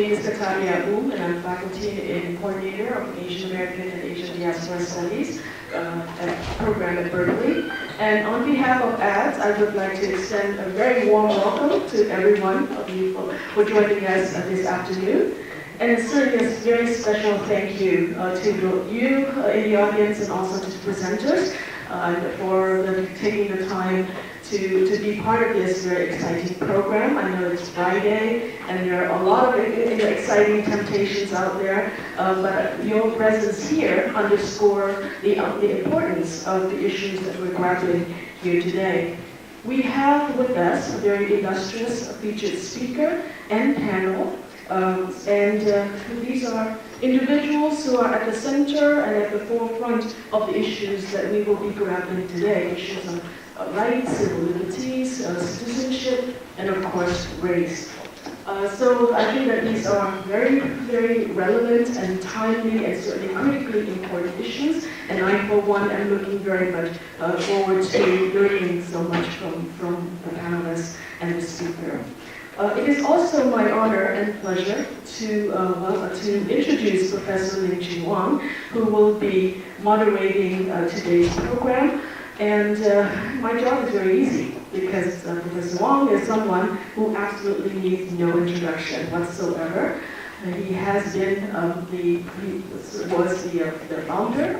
name is Kataria and I'm faculty and coordinator of Asian American and Asian Diaspora Studies program at Berkeley. And on behalf of ADS, I would like to extend a very warm welcome to every one of you for joining us this afternoon. And certainly a very special thank you to you in the audience and also to the presenters for taking the time to be part of this very exciting program. I know it's Friday and there are a lot of exciting temptations out there, but your presence here underscore the importance of the issues that we're grappling here today. We have with us a very illustrious featured speaker and panel. These are individuals who are at the center and at the forefront of the issues that we will be grappling today, issues of rights, civil liberties, citizenship, and of course, race. So I think that these are very, very relevant and timely and certainly critically important issues, and I, for one, am looking very much forward to learning so much from the panelists and the speaker. It is also my honor and pleasure to introduce Professor Ling Wang, who will be moderating today's program. And my job is very easy because Professor Wang is someone who absolutely needs no introduction whatsoever. He has been he was the founder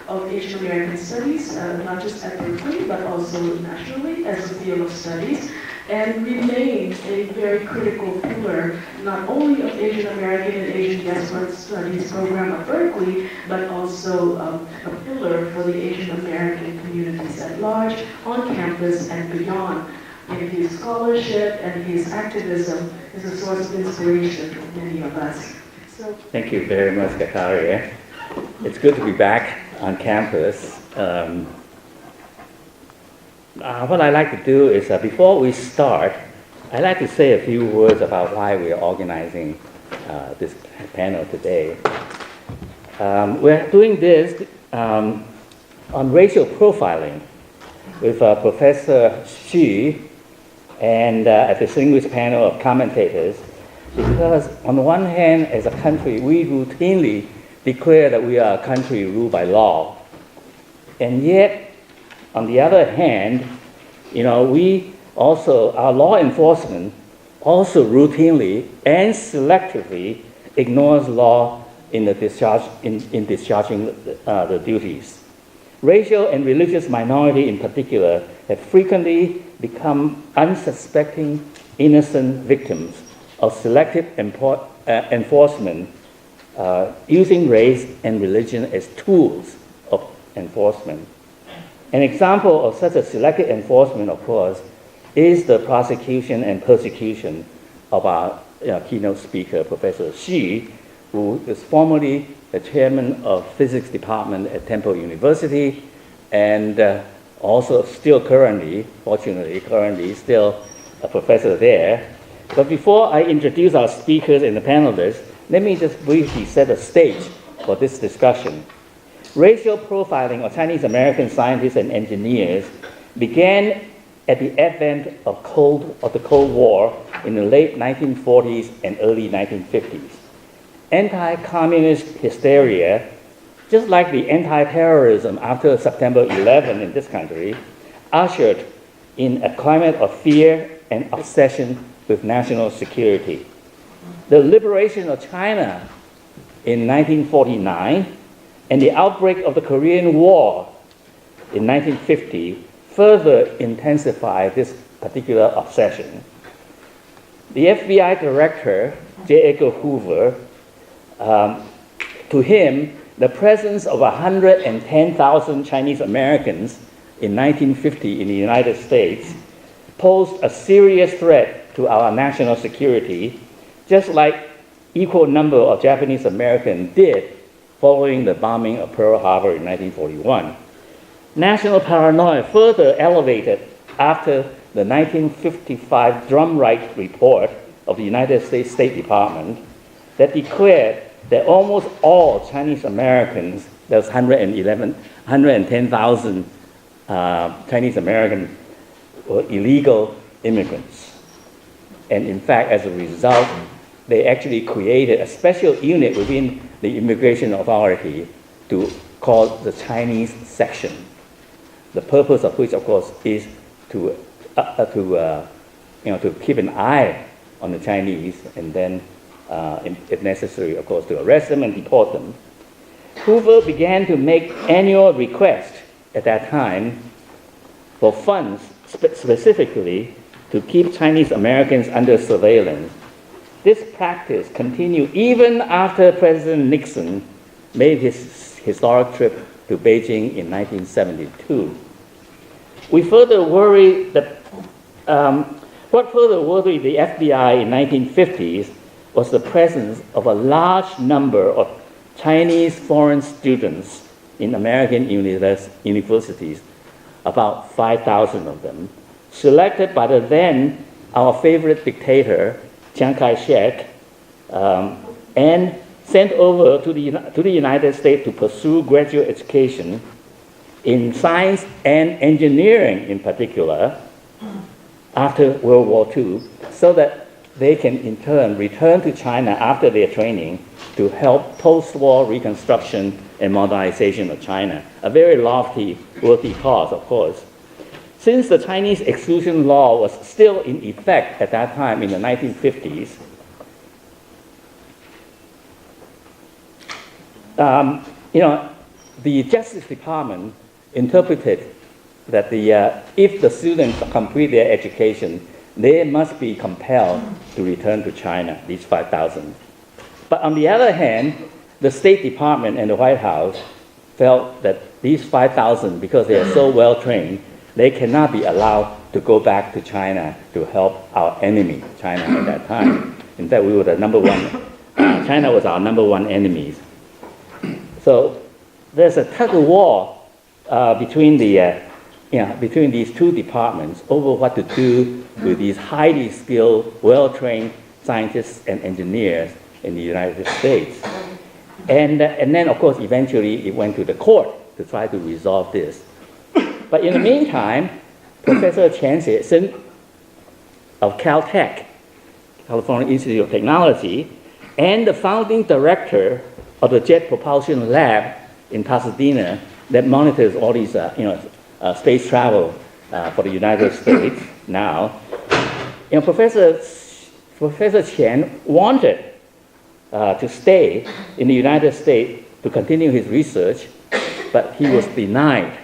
of Asian American Studies, not just at Berkeley, but also nationally as a field of studies, and remains a very critical pillar, not only of Asian American and Asian Diaspora Studies program at Berkeley, but also a pillar for the Asian American communities at large, on campus and beyond. And his scholarship and his activism is a source of inspiration for many of us. So, thank you very much, Kataria. It's good to be back on campus. What I like to do is, before we start, I'd like to say a few words about why we are organizing this panel today. We're doing this on racial profiling with Professor Xu and a distinguished panel of commentators, because on the one hand, as a country, we routinely declare that we are a country ruled by law. And yet, on the other hand, we also, our law enforcement also routinely and selectively ignores law in discharging the duties. Racial and religious minority in particular have frequently become unsuspecting, innocent victims of selective enforcement, using race and religion as tools of enforcement. An example of such a selective enforcement, of course, is the prosecution and persecution of our keynote speaker, Professor Xu, who is formerly the chairman of physics department at Temple University, and also still currently still a professor there. But before I introduce our speakers and the panelists, let me just briefly set the stage for this discussion. Racial profiling of Chinese American scientists and engineers began at the advent of the Cold War in the late 1940s and early 1950s. Anti-communist hysteria, just like the anti-terrorism after September 11 in this country, ushered in a climate of fear and obsession with national security. The liberation of China in 1949 and the outbreak of the Korean War in 1950 further intensified this particular obsession. The FBI director, J. Edgar Hoover, to him, the presence of 110,000 Chinese Americans in 1950 in the United States posed a serious threat to our national security, just like equal number of Japanese Americans did following the bombing of Pearl Harbor in 1941. National paranoia further elevated after the 1955 Drumright report of the United States State Department that declared that almost all Chinese Americans, there's 110,000 Chinese Americans, were illegal immigrants. And in fact, as a result, they actually created a special unit within the immigration authority to call the Chinese section. The purpose of which, of course, is to keep an eye on the Chinese, and then, if necessary, of course, to arrest them and deport them. Hoover began to make annual requests at that time for funds specifically to keep Chinese Americans under surveillance. This practice continued even after President Nixon made his historic trip to Beijing in 1972. We further worry that what further worried the FBI in 1950s was the presence of a large number of Chinese foreign students in American universities, about 5,000 of them, selected by the then our favorite dictator, Chiang Kai-shek, and sent over to the United States to pursue graduate education in science and engineering in particular after World War II, so that they can in turn return to China after their training to help post-war reconstruction and modernization of China. A very lofty, worthy cause, of course. Since the Chinese exclusion law was still in effect at that time in the 1950s, the Justice Department interpreted that if the students complete their education, they must be compelled to return to China, these 5,000. But on the other hand, the State Department and the White House felt that these 5,000, because they are so well trained, they cannot be allowed to go back to China to help our enemy, China, at that time. In fact, we were the number one, China was our number one enemy. So there's a tug of war between these two departments over what to do with these highly skilled, well-trained scientists and engineers in the United States. And then, of course, eventually it went to the court to try to resolve this. But in the meantime, Professor Chen Xiaoxing of Caltech, California Institute of Technology, and the founding director of the Jet Propulsion Lab in Pasadena that monitors all these space travel for the United States now. Professor Chen wanted to stay in the United States to continue his research, but he was denied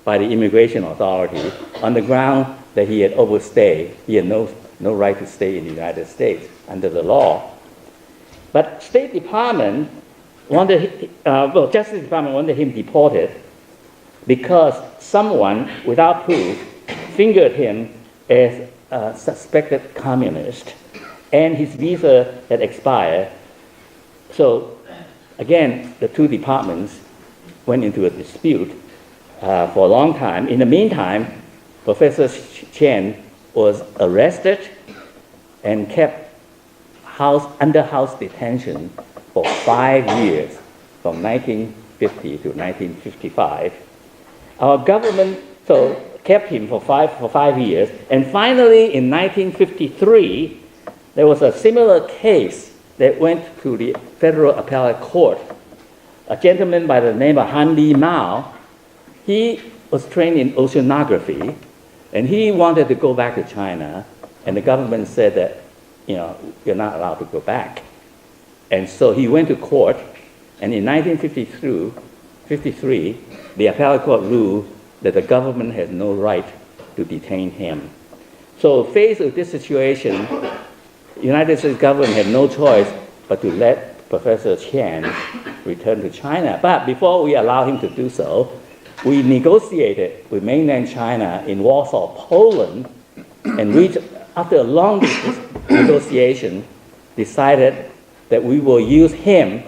by the immigration authority on the ground that he had overstayed. He had no right to stay in the United States under the law. But State Department Justice Department wanted him deported because someone, without proof, fingered him as a suspected communist, and his visa had expired. So, again, the two departments went into a dispute for a long time. In the meantime, Professor Chen was arrested and kept under house detention for 5 years, from 1950 to 1955. Our government kept him for five years, and finally in 1953, there was a similar case that went to the Federal Appellate Court. A gentleman by the name of Han Li Mao, he was trained in oceanography, and he wanted to go back to China, and the government said that, you're not allowed to go back. And so he went to court, and in 1953, the appellate court ruled that the government has no right to detain him. So faced with this situation, the United States government had no choice but to let Professor Chen return to China. But before we allowed him to do so, we negotiated with mainland China in Warsaw, Poland, and after a long negotiation, decided that we will use him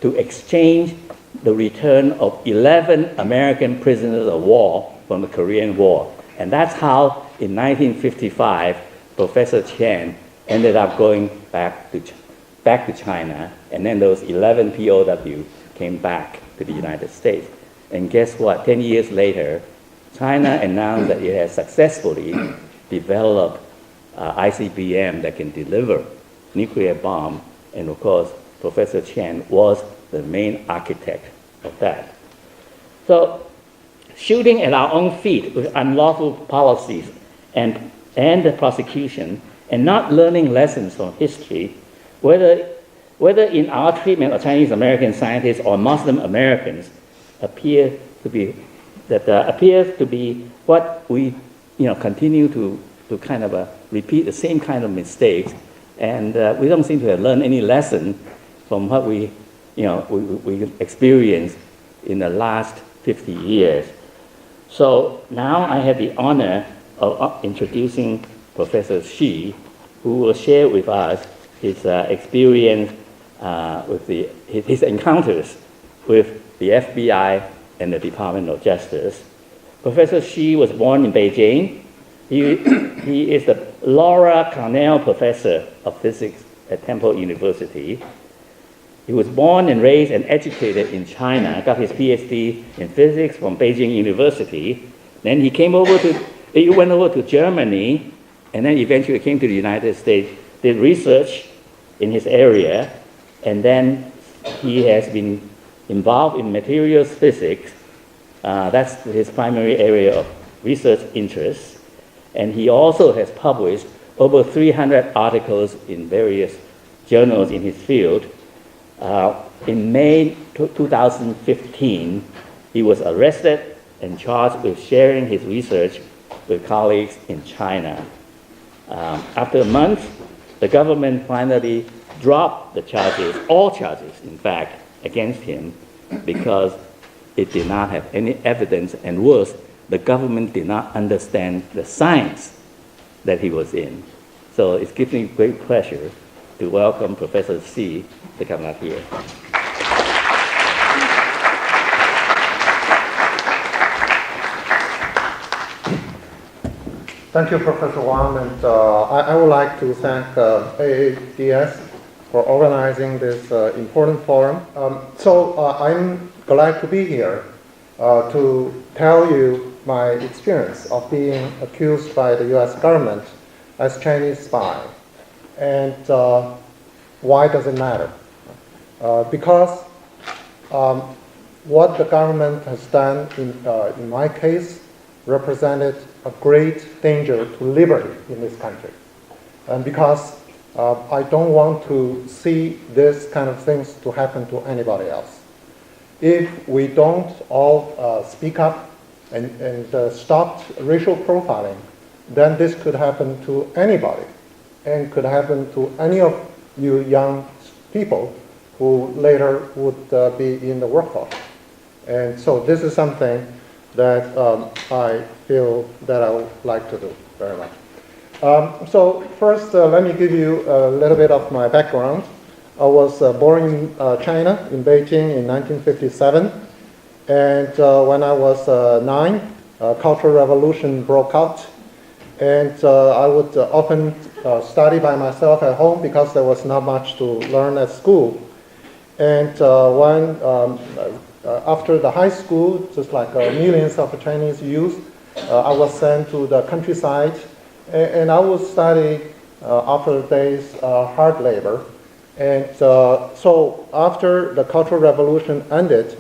to exchange the return of 11 American prisoners of war from the Korean War. And that's how, in 1955, Professor Chen ended up going back to China, and then those 11 POW came back to the United States. And guess what? 10 years later, China announced that it has successfully developed ICBM that can deliver nuclear bomb, and of course, Professor Chen was the main architect of that. So, shooting at our own feet with unlawful policies and the prosecution, and not learning lessons from history, whether in our treatment of Chinese American scientists or Muslim Americans, appears to be what we continue to kind of repeat the same kind of mistakes, and we don't seem to have learned any lesson from what we experienced in the last 50 years. So now I have the honor of introducing Professor Xi, who will share with us his experience with his encounters with the FBI and the Department of Justice. Professor Xi was born in Beijing. He is the Laura Cornell Professor of Physics at Temple University. He was born and raised and educated in China, got his PhD in physics from Beijing University. Then he went over to Germany, and then eventually came to the United States, did research in his area, and then he has been involved in materials physics. That's his primary area of research interest. And he also has published over 300 articles in various journals in his field. In May 2015, he was arrested and charged with sharing his research with colleagues in China. After a month, the government finally dropped the charges, all charges, in fact, against him, because it did not have any evidence, and worse, the government did not understand the science that he was in. So it gives me great pleasure to welcome Professor Xi to come up here. Thank you, Professor Wang, and I would like to thank AADS for organizing this important forum. I'm glad to be here to tell you my experience of being accused by the US government as Chinese spy. And why does it matter? Because what the government has done in my case represented a great danger to liberty in this country. And because I don't want to see this kind of things to happen to anybody else. If we don't all speak up and stop racial profiling, then this could happen to anybody, and could happen to any of you young people who later would be in the workforce. And so this is something that I feel that I would like to do very much. So first, let me give you a little bit of my background. I was born in China, in Beijing in 1957. And when I was 9, Cultural Revolution broke out. And I would often study by myself at home because there was not much to learn at school. And after the high school, just like millions of Chinese youth, I was sent to the countryside, and I would study after the day's hard labor. And so after the Cultural Revolution ended,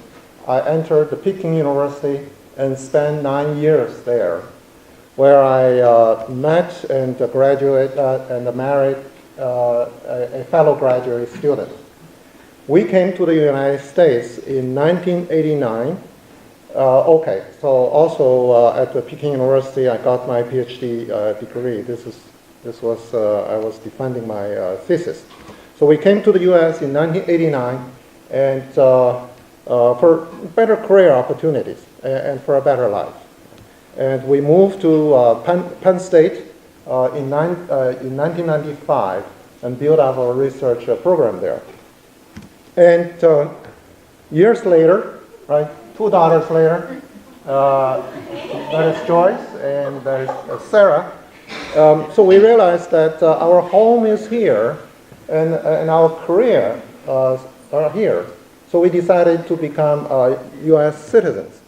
I entered the Peking University and spent 9 years there, where I met and graduated and married a fellow graduate student. We came to the United States in 1989. So also at the Peking University, I got my PhD degree. This was I was defending my thesis. So we came to the U.S. in 1989, and for better career opportunities and for a better life. And we moved to Penn State in 1995 and built up our research program there. And years later, right, 2 daughters later, that is Joyce and that is Sarah. So we realized that our home is here and our career are here. So we decided to become U.S. citizens.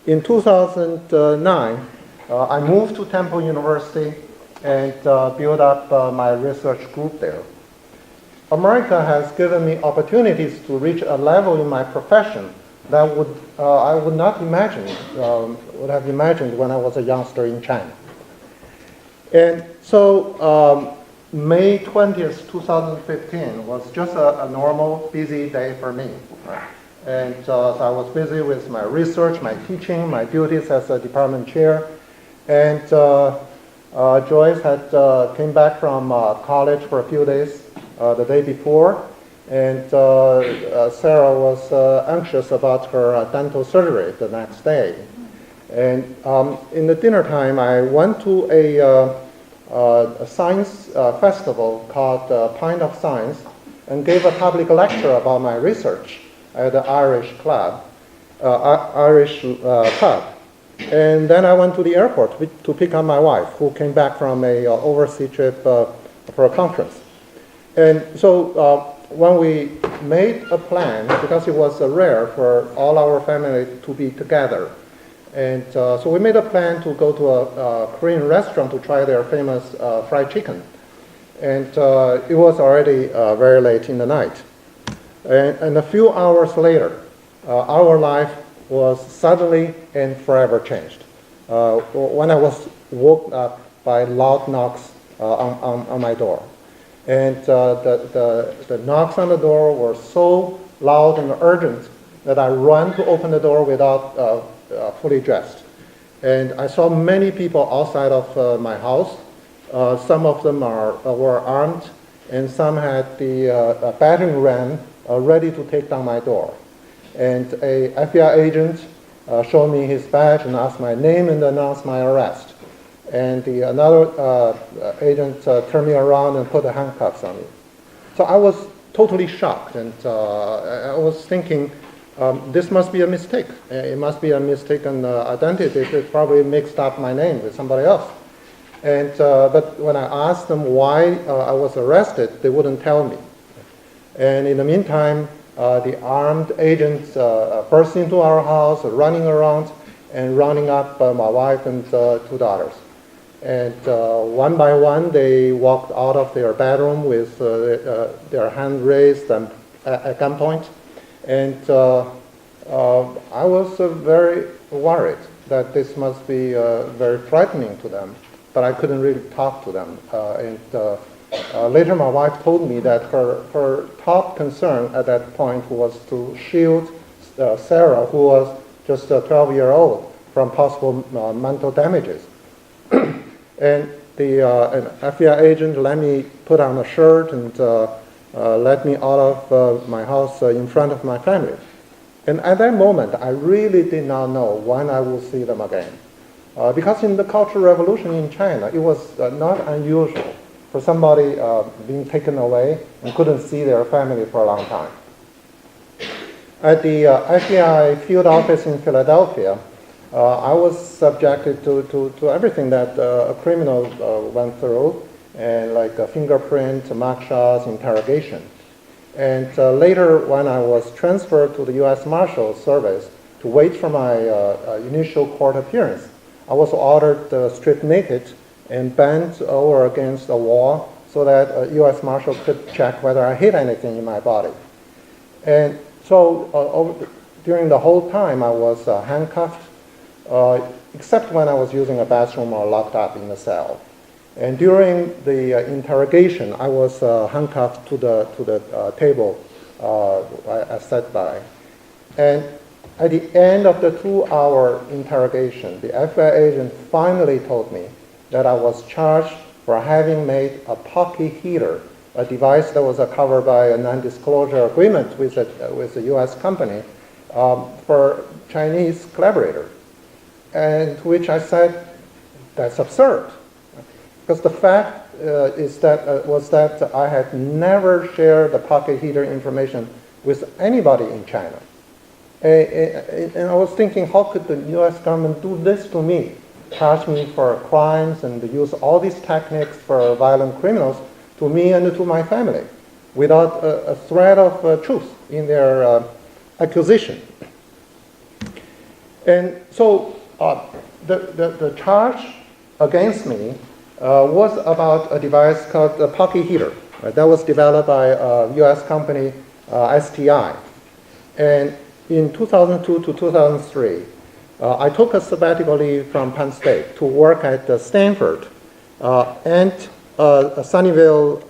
In 2009, I moved to Temple University and built up my research group there. America has given me opportunities to reach a level in my profession that I would not imagine, would have imagined when I was a youngster in China. And so May 20th, 2015 was just a normal, busy day for me. And so I was busy with my research, my teaching, my duties as a department chair. And Joyce had came back from college for a few days the day before. And Sarah was anxious about her dental surgery the next day. And in the dinner time, I went to a science festival called Pint of Science and gave a public lecture about my research at the Irish pub. And then I went to the airport to pick up my wife, who came back from a overseas trip for a conference. And so when we made a plan, because it was rare for all our family to be together, and so we made a plan to go to a Korean restaurant to try their famous fried chicken. And it was already very late in the night. And a few hours later, our life was suddenly and forever changed. When I was woke up by loud knocks on my door. And the knocks on the door were so loud and urgent that I ran to open the door without fully dressed. And I saw many people outside of my house. Some of them were armed, and some had the battering ram ready to take down my door. And a FBI agent showed me his badge and asked my name and announced my arrest. And another agent turned me around and put the handcuffs on me. So I was totally shocked, and I was thinking, this must be a mistake. It must be a mistaken identity. It probably mixed up my name with somebody else. And but when I asked them why I was arrested, they wouldn't tell me. And in the meantime, the armed agents burst into our house, running around and rounding up my wife and 2 daughters. And one by one, they walked out of their bedroom with their hand raised and at gunpoint. And I was very worried that this must be very frightening to them, but I couldn't really talk to them. Later, my wife told me that her top concern at that point was to shield Sarah, who was just 12-year-old, from possible mental damages. And an FBI agent let me put on a shirt and let me out of my house in front of my family. And at that moment, I really did not know when I would see them again. Because in the Cultural Revolution in China, it was not unusual for somebody being taken away and couldn't see their family for a long time. At the FBI field office in Philadelphia, I was subjected to everything that a criminal went through, and like a fingerprint, mugshots, interrogation. And later, when I was transferred to the U.S. Marshal Service to wait for my initial court appearance, I was ordered stripped naked and bent over against a wall so that a U.S. Marshal could check whether I hid anything in my body. And so during the whole time, I was handcuffed, except when I was using a bathroom or locked up in the cell. And during the interrogation, I was handcuffed to the table I sat by. And at the end of the 2-hour interrogation, the FBI agent finally told me that I was charged for having made a pocket heater, a device that was covered by a non-disclosure agreement with a U.S. company for Chinese collaborator. And to which I said, that's absurd. Because the fact was that I had never shared the pocket heater information with anybody in China. And I was thinking, how could the U.S. government do this to me? Charge me for crimes and use all these techniques for violent criminals to me and to my family without a thread of truth in their accusation. And so the charge against me was about a device called a pocket heater. Right? That was developed by a US company, STI. And in 2002 to 2003, I took a sabbatical leave from Penn State to work at Stanford and a Sunnyvale,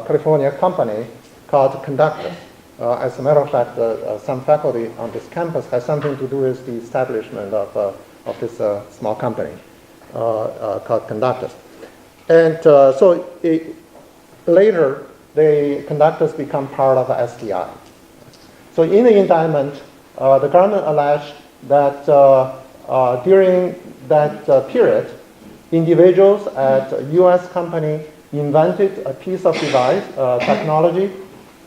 California company called Conductor. As a matter of fact, some faculty on this campus has something to do with the establishment of this small company called Conductor. And later, the Conductors become part of STI. So in the indictment, the government alleged that during that period, individuals at a U.S. company invented a piece of device, technology,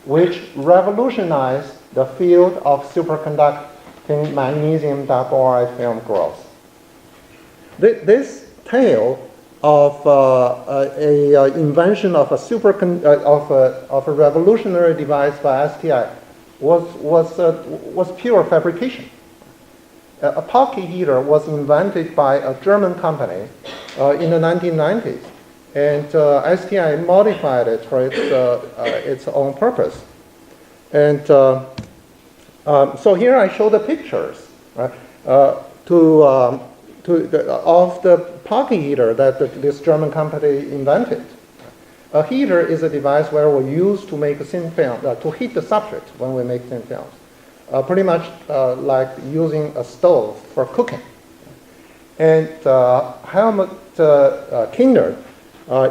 which revolutionized the field of superconducting magnesium diboroid film growth. This tale of a invention of a revolutionary device by STI was pure fabrication. A pocket heater was invented by a German company in the 1990s, and STI modified it for its own purpose. And so here I show the pictures, right, of the pocket heater that this German company invented. A heater is a device where we use to make a thin film, to heat the substrate when we make thin films. Pretty much like using a stove for cooking. And Helmut Kinder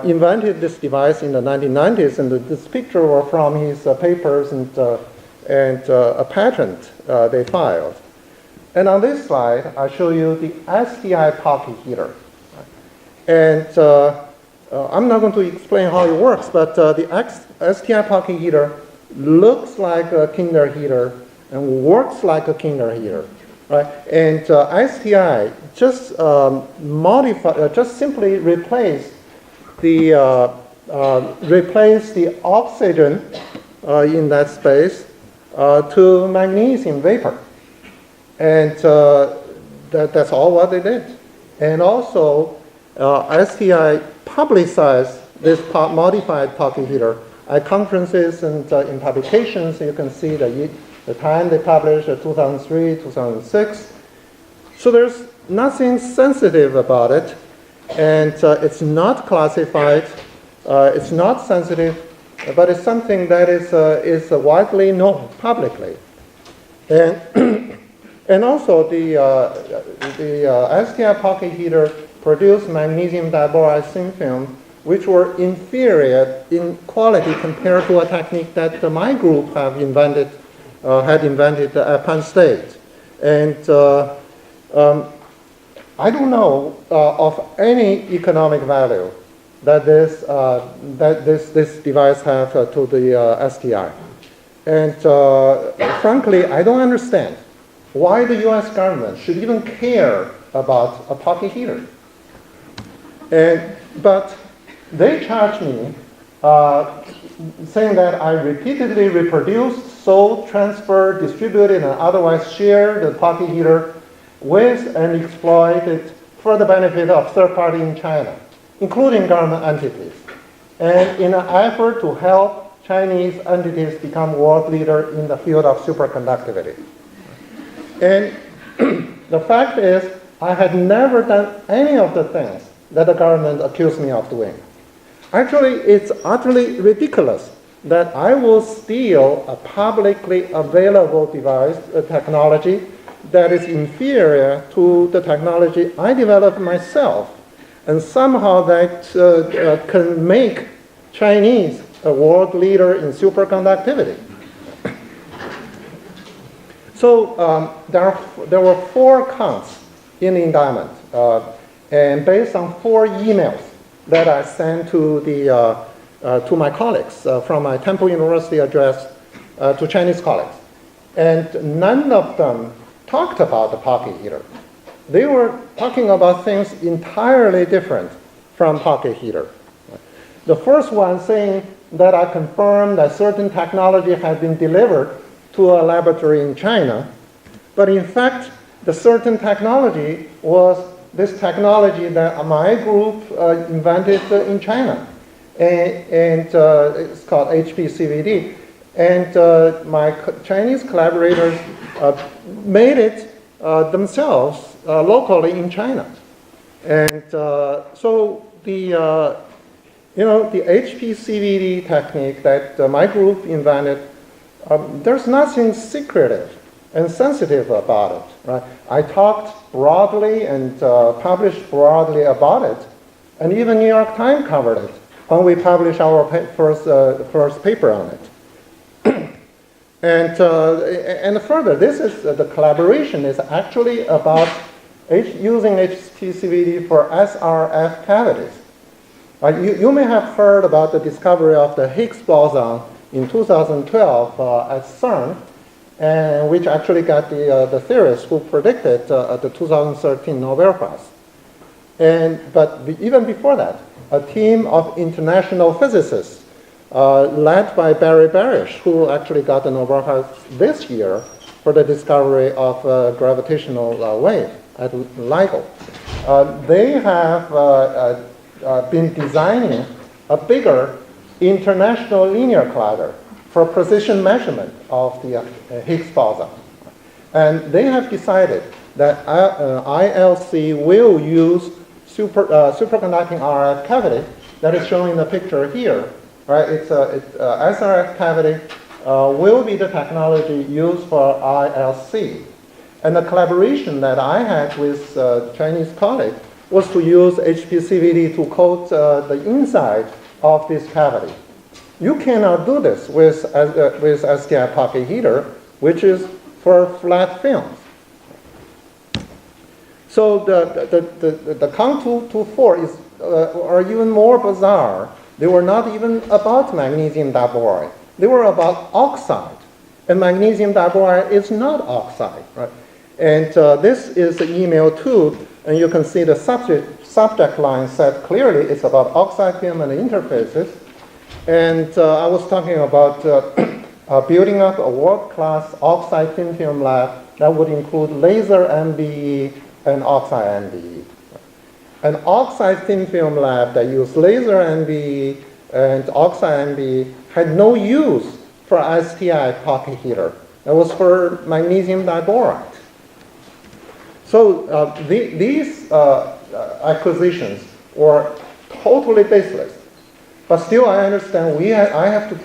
invented this device in the 1990s, and this picture was from his papers and a patent they filed. And on this slide, I show you the STI pocket heater. And I'm not going to explain how it works, but the STI pocket heater looks like a Kinder heater and works like a Kinder heater, right? And STI just just simply replace the oxygen in that space to magnesium vapor, and that's all what they did. And also, STI publicized this modified pocket heater at conferences and in publications. You can see the time they published, 2003, 2006. So there's nothing sensitive about it, and it's not classified, it's not sensitive, but it's something that is widely known publicly. And and also the STI pocket heater produced magnesium diboroid thin film, which were inferior in quality compared to a technique that my group had invented at Penn State. And I don't know of any economic value that this device has to the STI. And frankly, I don't understand why the U.S. government should even care about a pocket heater. But they charge me saying that I repeatedly reproduced, sold, transferred, distributed, and otherwise shared the pocket heater with and exploited for the benefit of third parties in China, including government entities, and in an effort to help Chinese entities become world leader in the field of superconductivity. And the fact is, I had never done any of the things that the government accused me of doing. Actually, it's utterly ridiculous that I will steal a publicly available device, a technology that is inferior to the technology I developed myself, and somehow that can make Chinese a world leader in superconductivity. So there were 4 counts in the indictment, and based on 4 emails that I sent to my colleagues from my Temple University address to Chinese colleagues. And none of them talked about the pocket heater. They were talking about things entirely different from pocket heater. The first one saying that I confirmed that certain technology had been delivered to a laboratory in China, but in fact, the certain technology was this technology that my group invented in China. and it's called HPCVD. And my Chinese collaborators made it themselves locally in China. And so the HPCVD technique that my group invented, there's nothing secretive and sensitive about it, right? I talked broadly and published broadly about it, and even New York Times covered it when we published our first paper on it. And further, this is the collaboration is actually about using HPCVD for SRF cavities. You may have heard about the discovery of the Higgs boson in 2012 at CERN, and which actually got the theorists who predicted the 2013 Nobel Prize. But even before that, a team of international physicists led by Barry Barish, who actually got the Nobel Prize this year for the discovery of gravitational wave at LIGO. They have been designing a bigger international linear collider for precision measurement of the Higgs boson. And they have decided that ILC will use superconducting RF cavity that is shown in the picture here. Right? It's SRF cavity will be the technology used for ILC. And the collaboration that I had with Chinese colleagues was to use HPCVD to coat the inside of this cavity. You cannot do this with STI pocket heater, which is for flat films. So the COM 224 are even more bizarre. They were not even about magnesium diboride. They were about oxide. And magnesium diboride is not oxide, right? And this is the email too, and you can see the subject line said clearly it's about oxide film and interfaces. And I was talking about building up a world-class oxide thin film lab that would include laser MBE and oxide MBE. An oxide thin film lab that used laser MBE and oxide MBE had no use for STI pocket heater. That was for magnesium diboride. So these acquisitions were totally baseless. But still, I understand I have to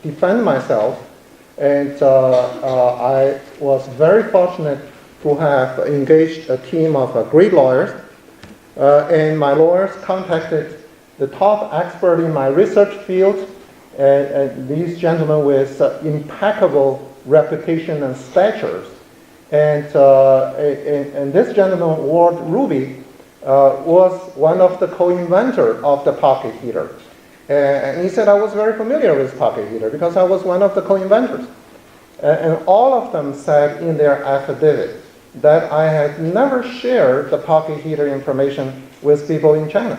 defend myself, and I was very fortunate to have engaged a team of great lawyers. And my lawyers contacted the top expert in my research field, and these gentlemen with impeccable reputation and statures. And this gentleman, Ward Ruby, was one of the co-inventors of the pocket heater. And he said I was very familiar with pocket heater because I was one of the co-inventors. And all of them said in their affidavit that I had never shared the pocket heater information with people in China.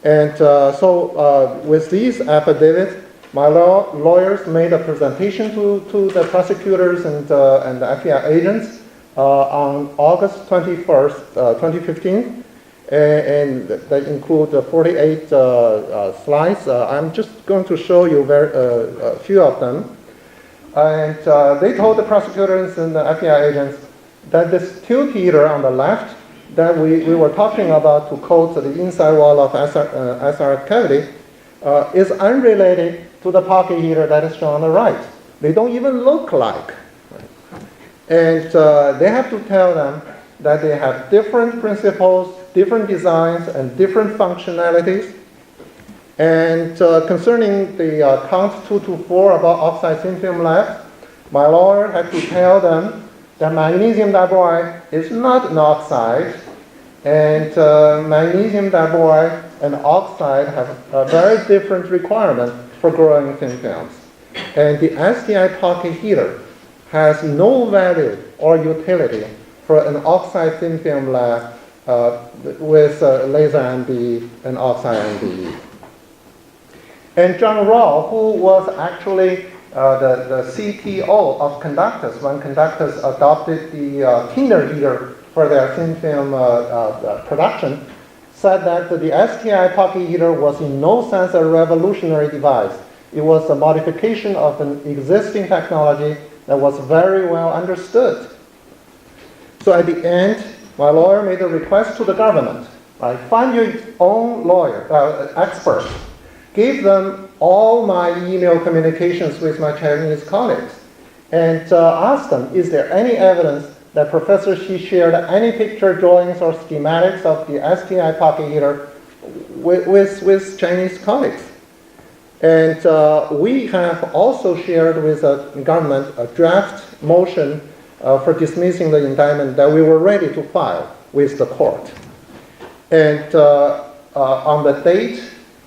And so with these affidavits, my lawyers made a presentation to the prosecutors and the FBI agents on August 21st, 2015. And they include 48 slides. I'm just going to show you a few of them. And they told the prosecutors and the FBI agents that this tilt heater on the left that we were talking about to coat the inside wall of SRF cavity is unrelated to the pocket heater that is shown on the right. They don't even look alike. And they have to tell them that they have different principles, different designs, and different functionalities. And concerning the count 224 about oxide thin film labs, my lawyer had to tell them that magnesium diboride is not an oxide, and magnesium diboride and oxide have a very different requirement for growing thin films. And the STI pocket heater has no value or utility for an oxide thin film lab with laser MBE and oxide MBE. And John Rao, who was actually the CTO of Conductus when Conductus adopted the Kinder heater for their thin film production, said that the STI pocket heater was in no sense a revolutionary device. It was a modification of an existing technology that was very well understood. So at the end, my lawyer made a request to the government, right? Find your own lawyer, experts. Give them all my email communications with my Chinese colleagues and ask them, is there any evidence that Professor Xi shared any picture drawings or schematics of the STI pocket heater with Chinese colleagues? And we have also shared with the government a draft motion for dismissing the indictment that we were ready to file with the court. And on the date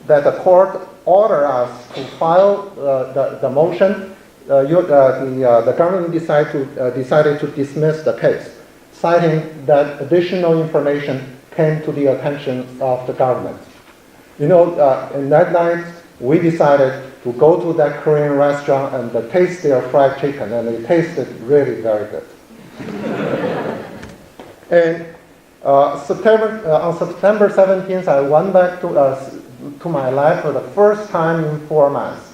that the court ordered us to file the motion, the government decided to dismiss the case, citing that additional information came to the attention of the government. In that night, we decided to go to that Korean restaurant and taste their fried chicken, and it tasted really very good. And on September 17th, I went back to my lab for the first time in 4 months.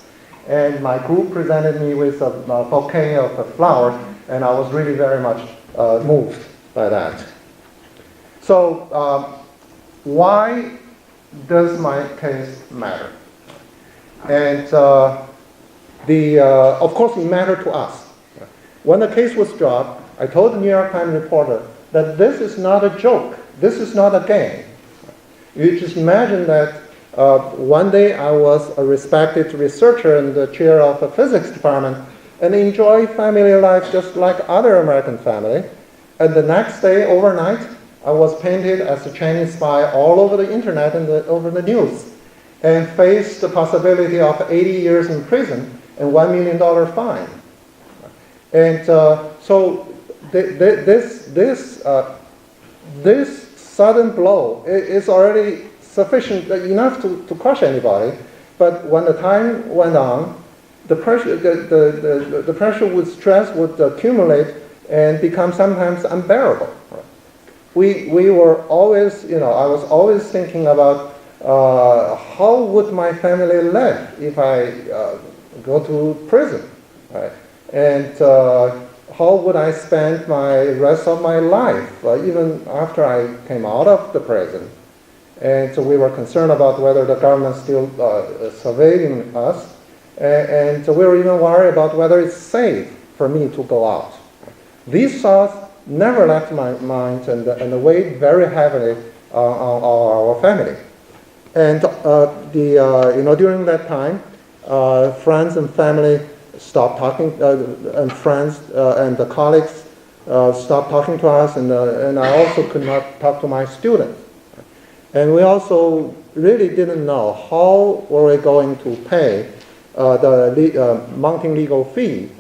And my group presented me with a bouquet of flowers, and I was really very much moved by that. So why does my case matter? And of course it mattered to us. When the case was dropped, I told the New York Times reporter that this is not a joke. This is not a game. You just imagine that one day I was a respected researcher in the chair of the physics department and enjoy family life just like other American family. And the next day, overnight, I was painted as a Chinese spy all over the internet and over the news, and faced the possibility of 80 years in prison and $1 million fine. And so this sudden blow is already sufficient enough to crush anybody. But when the time went on, the pressure with stress would accumulate and become sometimes unbearable. We were always, I was always thinking about how would my family live if I go to prison, right? And how would I spend my rest of my life, even after I came out of the prison? And so we were concerned about whether the government still surveilling us, and so we were even worried about whether it's safe for me to go out. These thoughts never left my mind and weighed very heavily on our family. And during that time, friends and family stopped talking, and friends and the colleagues stopped talking to us, and I also could not talk to my students. And we also really didn't know how were we going to pay the mounting legal fee.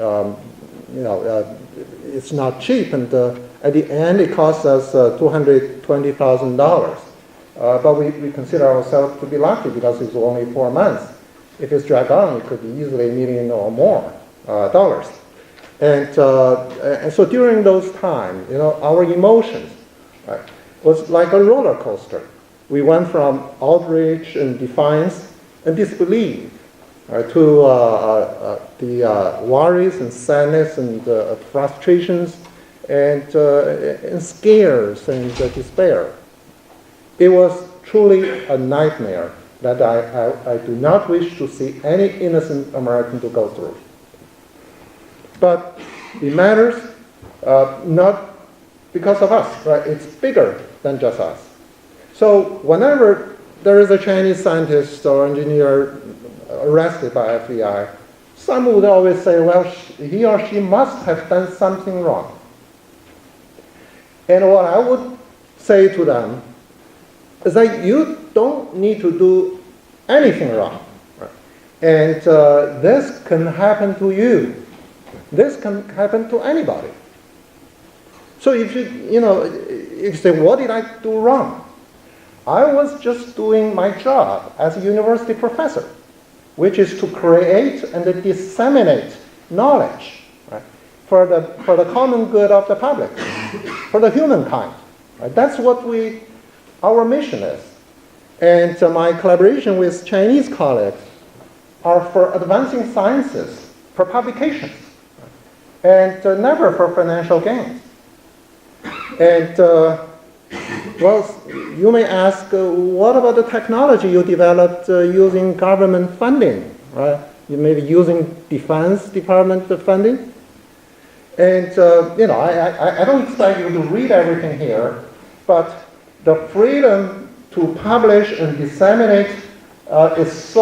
It's not cheap, and at the end it cost us $220,000. But we consider ourselves to be lucky because it's only 4 months. If it's dragged on, it could be easily $1 million or more dollars. And so during those times, our emotions, right, was like a roller coaster. We went from outrage and defiance and disbelief to the worries and sadness and frustrations and scares and despair. It was truly a nightmare that I do not wish to see any innocent American to go through. But it matters not because of us, right? It's bigger than just us. So whenever there is a Chinese scientist or engineer arrested by FBI, some would always say, well, he or she must have done something wrong. And what I would say to them is that you don't need to do anything wrong. And this can happen to you. This can happen to anybody. So if you say, what did I do wrong? I was just doing my job as a university professor, which is to create and disseminate knowledge, right, for the common good of the public, for the humankind. Right? That's what our mission is. And my collaboration with Chinese colleagues are for advancing sciences, for publications, and never for financial gains. And well, you may ask, what about the technology you developed using government funding, right? You may be using Defense Department funding. And, you know, I don't expect you to read everything here, but the freedom to publish and disseminate is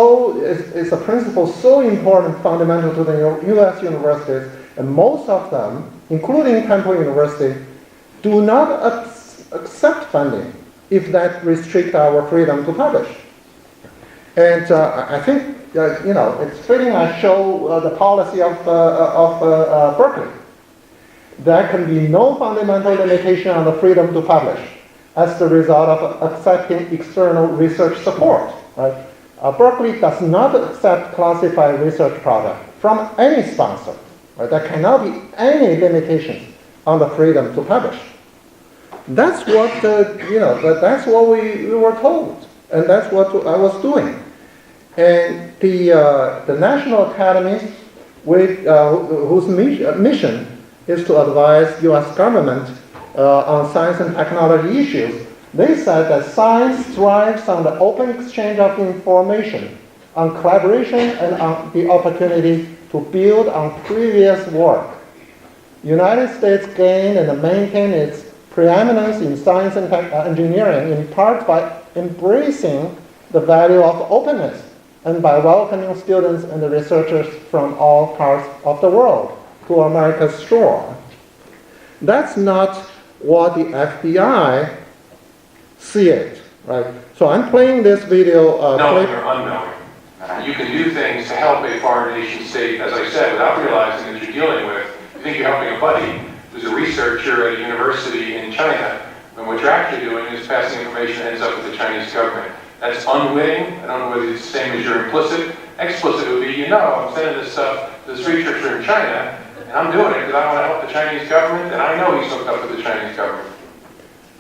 a principle so important, fundamental to the U.S. universities, and most of them, including Temple University, do not accept funding if that restricts our freedom to publish. And I think, you know, it's fitting I show the policy of Berkeley. There can be no fundamental limitation on the freedom to publish as the result of accepting external research support. Right? Berkeley does not accept classified research projects from any sponsor. Right? There cannot be any limitations on the freedom to publish. That's what you know. That's what we were told, and that's what I was doing. And the national academies, whose mission is to advise U.S. government on science and technology issues, they said that science thrives on the open exchange of information, on collaboration, and on the opportunity to build on previous work. United States gained and maintained its preeminence in science and engineering in part by embracing the value of openness and by welcoming students and researchers from all parts of the world to America's shore. That's not what the FBI see it, right? So I'm playing this video. Knowing or unknowing. You can do things to help a foreign nation state, as I said, without realizing that you're dealing with, you think you're helping a buddy who's a researcher at a university in China, and what you're actually doing is passing information that ends up with the Chinese government. That's unwitting. I don't know whether it's the same as your implicit. Explicit would be, you know, I'm sending this stuff to this researcher in China, and I'm doing it because I want to help the Chinese government, and I know he's hooked up with the Chinese government.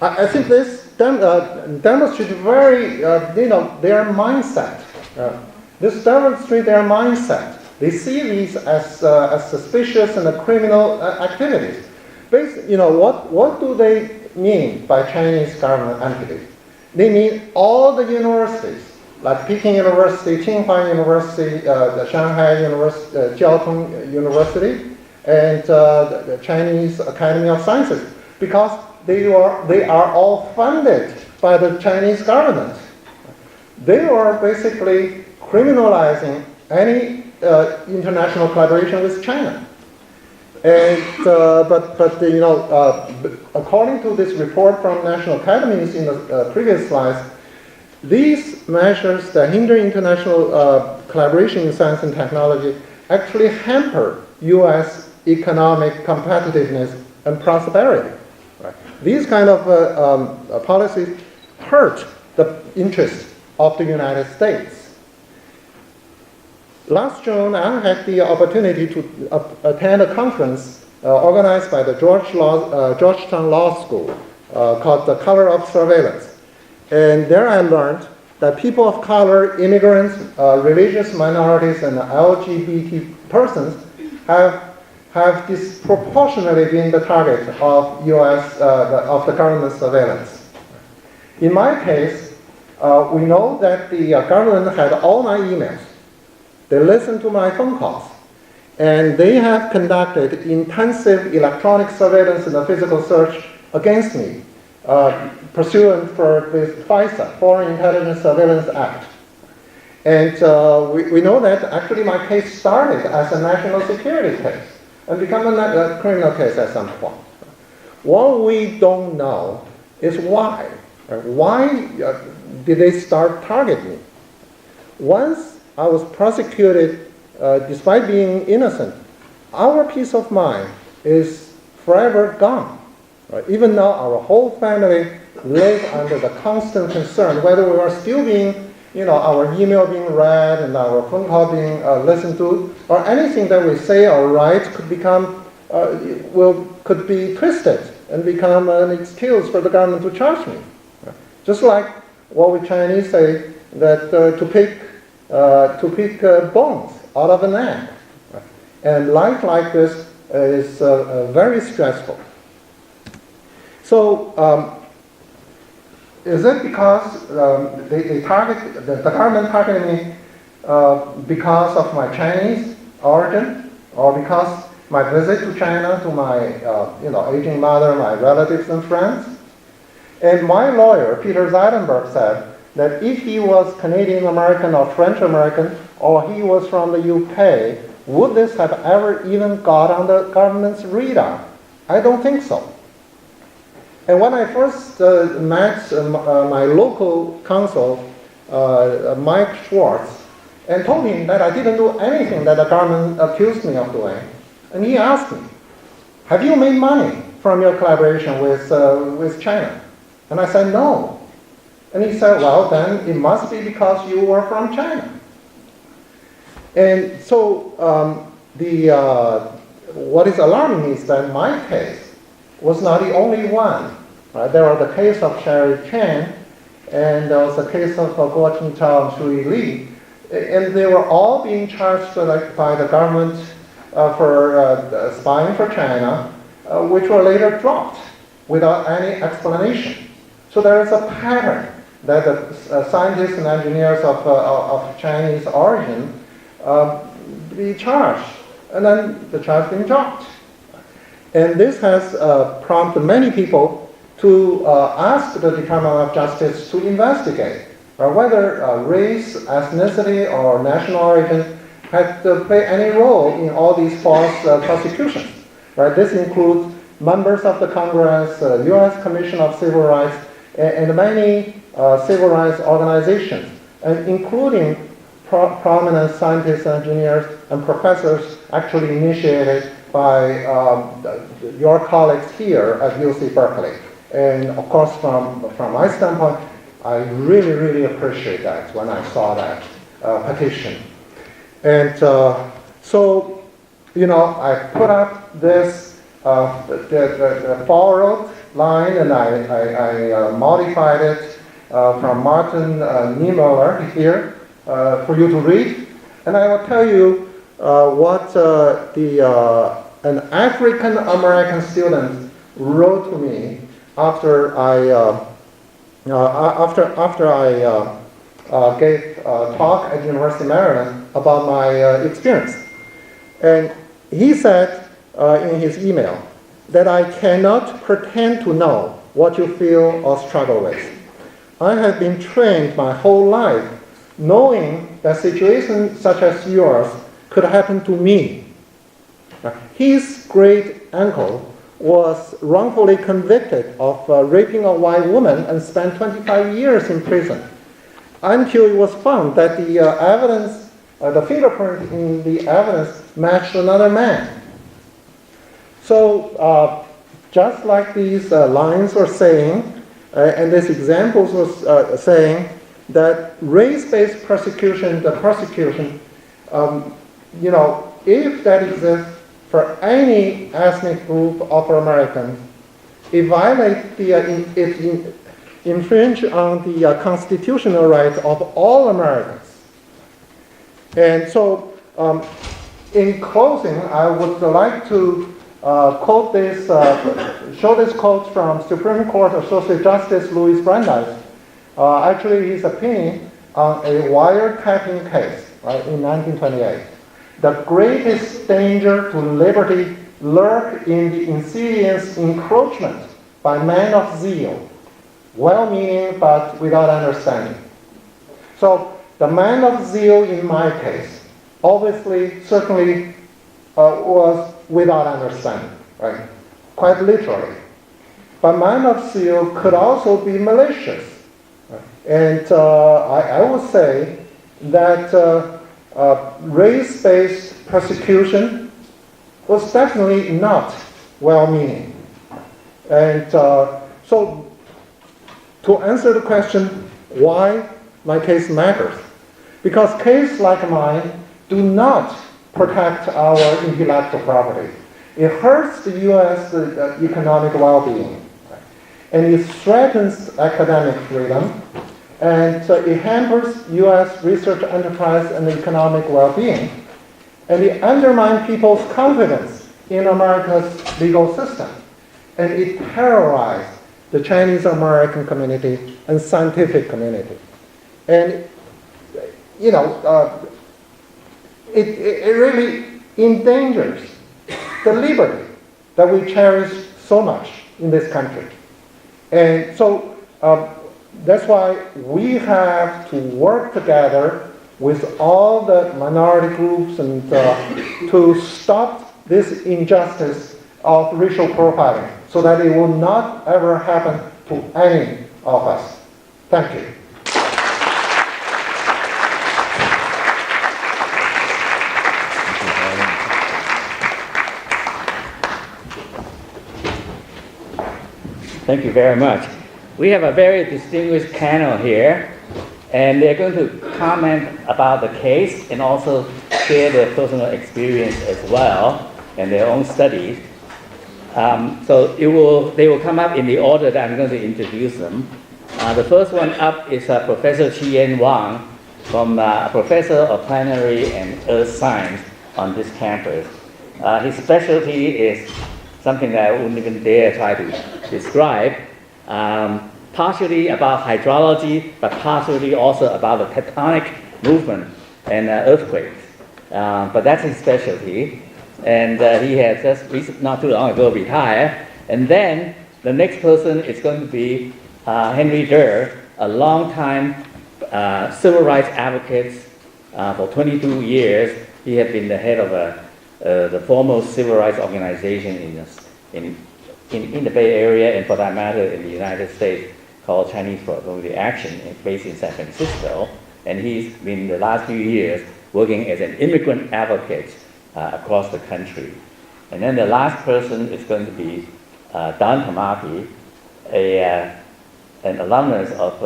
I think this demonstrates very, you know, their mindset. This demonstrates their mindset. They see these as suspicious and criminal activities. You know, what do they mean by Chinese government entities? They mean all the universities, like Peking University, Tsinghua University, the Shanghai University, Xiaoxing University, and the Chinese Academy of Sciences, because they are all funded by the Chinese government. They are basically criminalizing any international collaboration with China. And but you know, according to this report from national academies in the previous slides, these measures that hinder international collaboration in science and technology actually hamper U.S. economic competitiveness and prosperity. Right? These kind of policies hurt the interests of the United States. Last June, I had the opportunity to attend a conference organized by the Georgetown Law School called The Color of Surveillance. And there I learned that people of color, immigrants, religious minorities, and LGBT persons have disproportionately been the target of U.S. of the government surveillance. In my case, we know that the government had all my emails. They listened to my phone calls, and they have conducted intensive electronic surveillance and physical search against me, pursuant for this FISA, Foreign Intelligence Surveillance Act. And we know that actually my case started as a national security case and became a criminal case at some point. What we don't know is why. Why did they start targeting me? Once I was prosecuted, despite being innocent, our peace of mind is forever gone. Right? Even now, our whole family live under the constant concern whether we are still being, you know, our email being read and our phone call being listened to, or anything that we say or write could become, could be twisted and become an excuse for the government to charge me. Right? Just like what we Chinese say, that to pick bones out of an egg. And life like this is very stressful. So, is it because the government targeted me because of my Chinese origin, or because my visit to China to my aging mother, my relatives and friends? And my lawyer, Peter Zeidenberg, said that if he was Canadian American or French American, or he was from the UK, would this have ever even got on the government's radar? I don't think so. And when I first met my local counsel, Mike Schwartz, and told him that I didn't do anything that the government accused me of doing, and he asked me, have you made money from your collaboration with China? And I said, no. And he said, well, then it must be because you were from China. And so what is alarming is that my case was not the only one. Right? There was the case of Sherry Chen, and there was the case of Guo Qingchao and Shui Li, and they were all being charged by the government for spying for China, which were later dropped without any explanation. So there is a pattern that the scientists and engineers of Chinese origin be charged, and then the charge being dropped. And this has prompted many people to ask the Department of Justice to investigate whether race, ethnicity, or national origin had to play any role in all these false prosecutions. Right? This includes members of the Congress, U.S. Commission of Civil Rights, and many civil rights organizations, and including prominent scientists, engineers, and professors actually initiated by your colleagues here at UC Berkeley. And of course, from my standpoint, I really, really appreciate that when I saw that petition. And so, I put up this the forward line, and I modified it from Martin Niemöller here for you to read. And I will tell you what an African American student wrote to me after I gave a talk at University of Maryland about my experience. And he said in his email that I cannot pretend to know what you feel or struggle with. I have been trained my whole life knowing that situations such as yours could happen to me. His great uncle was wrongfully convicted of raping a white woman and spent 25 years in prison until it was found that the evidence, the fingerprint in the evidence matched another man. So just like these lines were saying, and these examples was saying that race-based persecution, the persecution, if that exists for any ethnic group of Americans, it violates it infringes on the constitutional rights of all Americans. And so, in closing, I would like to quote this, show this quote from Supreme Court Associate Justice Louis Brandeis. Actually, his opinion on a wiretapping case, right, in 1928. The greatest danger to liberty lurk in the insidious encroachment by men of zeal, well-meaning but without understanding. So the man of zeal in my case, obviously, certainly was without understanding, right? Quite literally. But man of zeal could also be malicious. Right? And I would say that race-based persecution was definitely not well-meaning. And so to answer the question why my case matters, because cases like mine do not protect our intellectual property. It hurts the U.S. economic well-being, right? And it threatens academic freedom, And so it hampers U.S. research enterprise and economic well-being. And it undermines people's confidence in America's legal system. And it terrorizes the Chinese American community and scientific community. And, it really endangers the liberty that we cherish so much in this country. And so that's why we have to work together with all the minority groups and to stop this injustice of racial profiling so that it will not ever happen to any of us. Thank you. Thank you very much. We have a very distinguished panel here, and they're going to comment about the case and also share their personal experience as well and their own studies. So they will come up in the order that I'm going to introduce them. The first one up is Professor Qian Wang, a professor of planetary and earth science on this campus. His specialty is something that I wouldn't even dare try to describe, partially about hydrology, but partially also about the tectonic movement and earthquakes. But that's his specialty. And he has just not too long ago retired. And then the next person is going to be Henry Dearth, a long-time civil rights advocate for 22 years. He had been the head of the foremost civil rights organization in the Bay Area, and for that matter in the United States, called Chinese Prosperity Action, based in San Francisco. And he's been the last few years working as an immigrant advocate across the country. And then the last person is going to be Don Tamaki, an alumnus of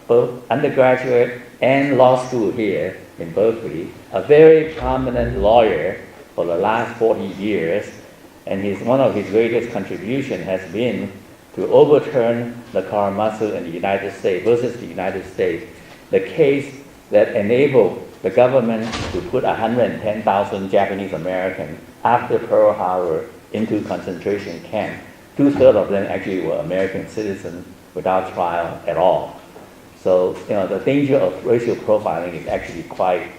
both undergraduate and law school here in Berkeley, a very prominent lawyer for the last 40 years. And one of his greatest contributions has been to overturn the Karamazov in the United States versus the United States, the case that enabled the government to put 110,000 Japanese Americans after Pearl Harbor into concentration camp. 2/3 of them actually were American citizens without trial at all. So the danger of racial profiling is actually quite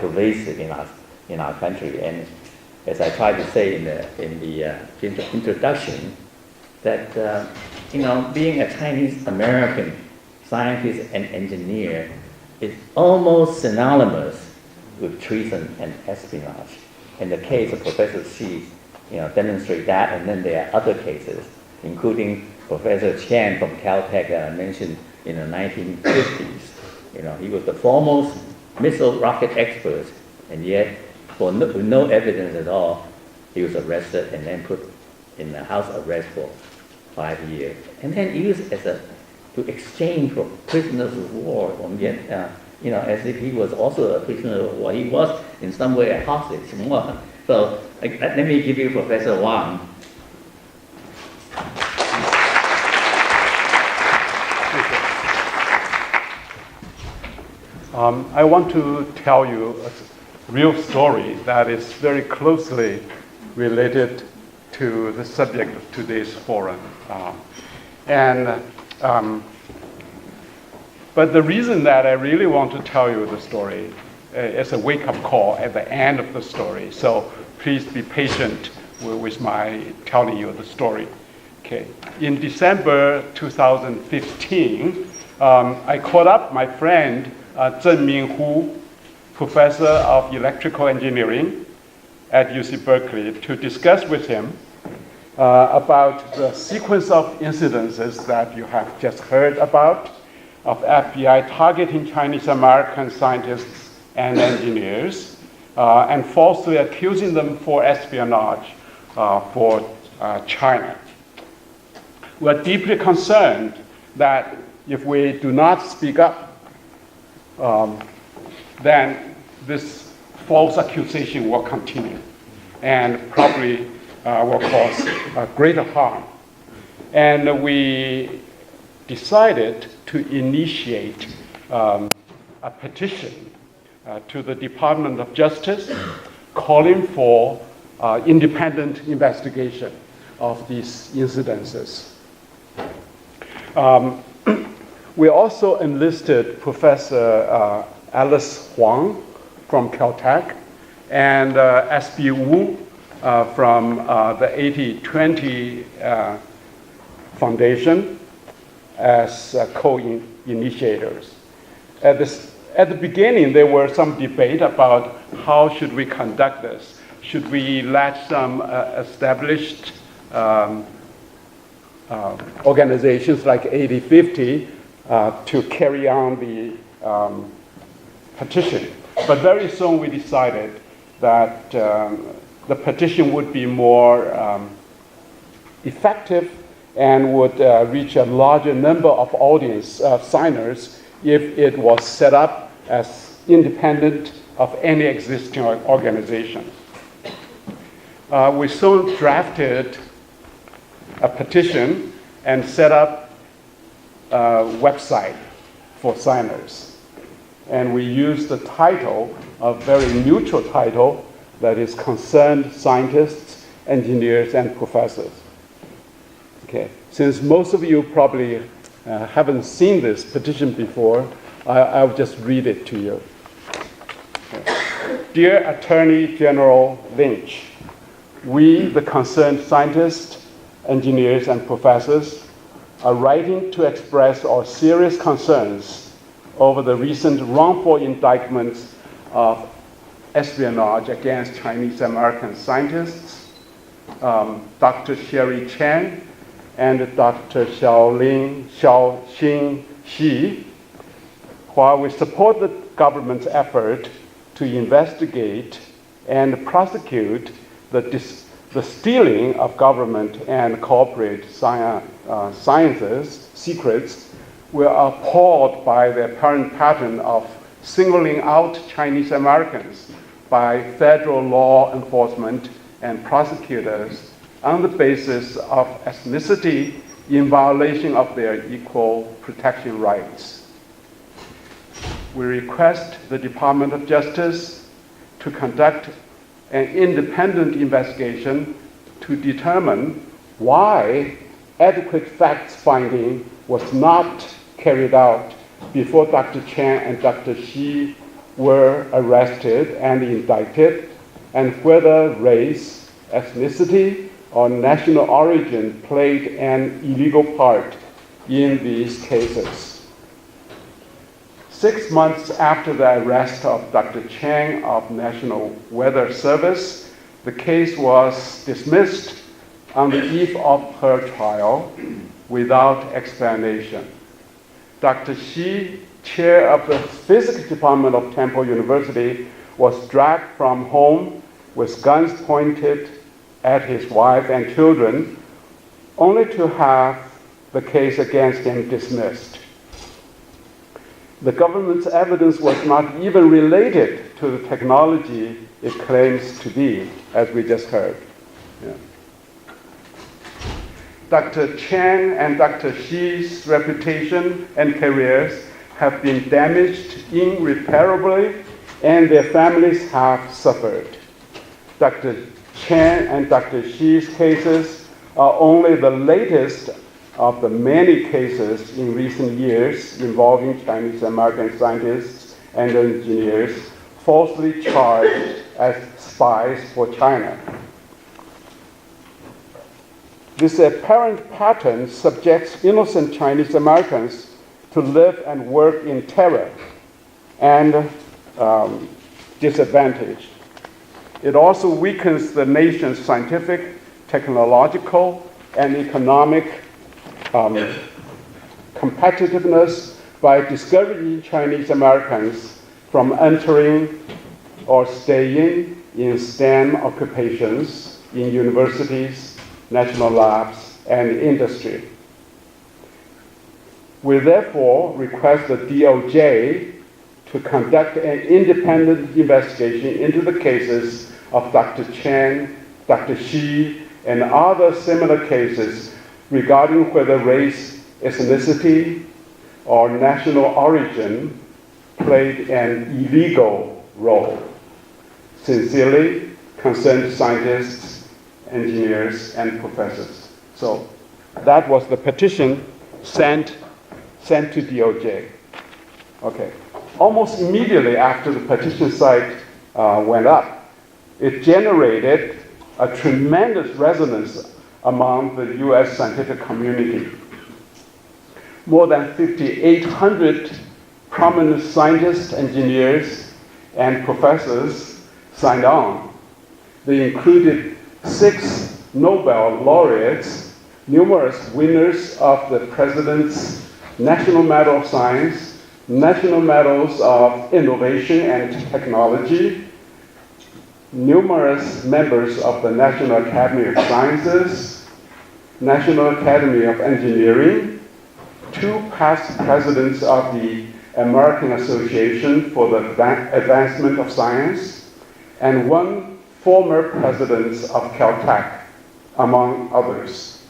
pervasive in our country. And as I tried to say in the introduction, that being a Chinese American scientist and engineer is almost synonymous with treason and espionage. And the case of Professor Xi, demonstrate that. And then there are other cases, including Professor Chen from Caltech that I mentioned in the 1950s. He was the foremost missile rocket expert, and yet, with no evidence at all, he was arrested and then put in the house arrest for 5 years, and then used to exchange for prisoners of war, as if he was also a prisoner of war. He was in some way a hostage. So let me give you Professor Wang. I want to tell you a real story that is very closely related to the subject of today's forum. But the reason that I really want to tell you the story is a wake-up call at the end of the story. So please be patient with my telling you the story. Okay. In December 2015, I called up my friend Zheng Minghu, professor of electrical engineering at UC Berkeley, to discuss with him about the sequence of incidences that you have just heard about, of FBI targeting Chinese American scientists and engineers, and falsely accusing them for espionage for China. We're deeply concerned that if we do not speak up, then this false accusation will continue and probably will cause greater harm. And we decided to initiate a petition to the Department of Justice calling for independent investigation of these incidences. We also enlisted Professor Alice Huang from Caltech and S.B. Wu from the 80/20 Foundation as co-initiators. At the beginning, there were some debate about how should we conduct this. Should we let some established organizations like 80/50 to carry on the petition? But very soon we decided that the petition would be more effective and would reach a larger number of audience signers if it was set up as independent of any existing organization. We soon drafted a petition and set up a website for signers. And we used the title, a very neutral title, that is Concerned Scientists, Engineers, and Professors. Okay. Since most of you probably haven't seen this petition before, I'll just read it to you. Okay. Dear Attorney General Lynch, we, the concerned scientists, engineers, and professors, are writing to express our serious concerns over the recent wrongful indictments of espionage against Chinese American scientists, Dr. Sherry Chen and Dr. Xiaoxing Xi. While we support the government's effort to investigate and prosecute the stealing of government and corporate sciences secrets, we are appalled by the apparent pattern of singling out Chinese Americans by federal law enforcement and prosecutors on the basis of ethnicity in violation of their equal protection rights. We request the Department of Justice to conduct an independent investigation to determine why adequate fact-finding was not carried out before Dr. Chen and Dr. Xi were arrested and indicted, and whether race, ethnicity, or national origin played an illegal part in these cases. 6 months after the arrest of Dr. Chen of National Weather Service, the case was dismissed on the eve of her trial without explanation. Dr. Xi, chair of the physics department of Temple University, was dragged from home with guns pointed at his wife and children, only to have the case against him dismissed. The government's evidence was not even related to the technology it claims to be, as we just heard. Yeah. Dr. Chen and Dr. Xi's reputation and careers have been damaged irreparably, and their families have suffered. Dr. Chen and Dr. Xi's cases are only the latest of the many cases in recent years involving Chinese American scientists and engineers falsely charged as spies for China. This apparent pattern subjects innocent Chinese Americans to live and work in terror and disadvantage. It also weakens the nation's scientific, technological, and economic competitiveness by discouraging Chinese Americans from entering or staying in STEM occupations in universities, national labs, and industry. We therefore request the DOJ to conduct an independent investigation into the cases of Dr. Chen, Dr. Xi, and other similar cases regarding whether race, ethnicity, or national origin played an illegal role. Sincerely, concerned scientists, engineers, and professors. So that was the petition sent to DOJ. Okay. Almost immediately after the petition site went up, it generated a tremendous resonance among the US scientific community. More than 5,800 prominent scientists, engineers, and professors signed on. They included 6 Nobel laureates, numerous winners of the President's National Medal of Science, National Medals of Innovation and Technology, numerous members of the National Academy of Sciences, National Academy of Engineering, 2 past presidents of the American Association for the Advancement of Science, and 1 former president of Caltech, among others.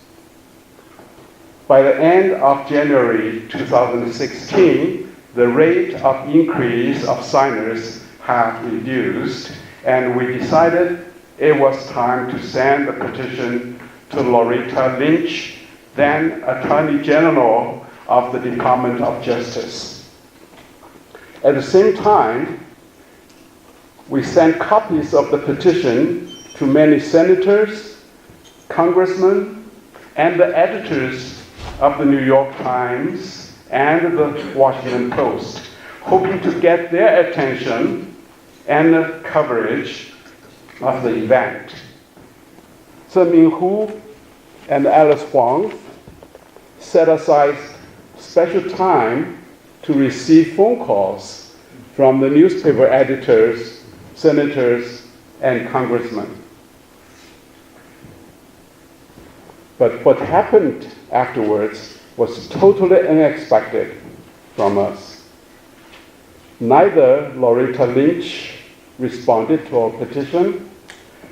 By the end of January 2016, the rate of increase of signers had reduced, and we decided it was time to send a petition to Loretta Lynch, then Attorney General of the Department of Justice. At the same time, we sent copies of the petition to many senators, congressmen, and the editors of the New York Times and the Washington Post, hoping to get their attention and coverage of the event. Zheng Hu and Alice Huang set aside special time to receive phone calls from the newspaper editors, senators, and congressmen. But what happened afterwards was totally unexpected from us. Neither Loretta Lynch responded to our petition,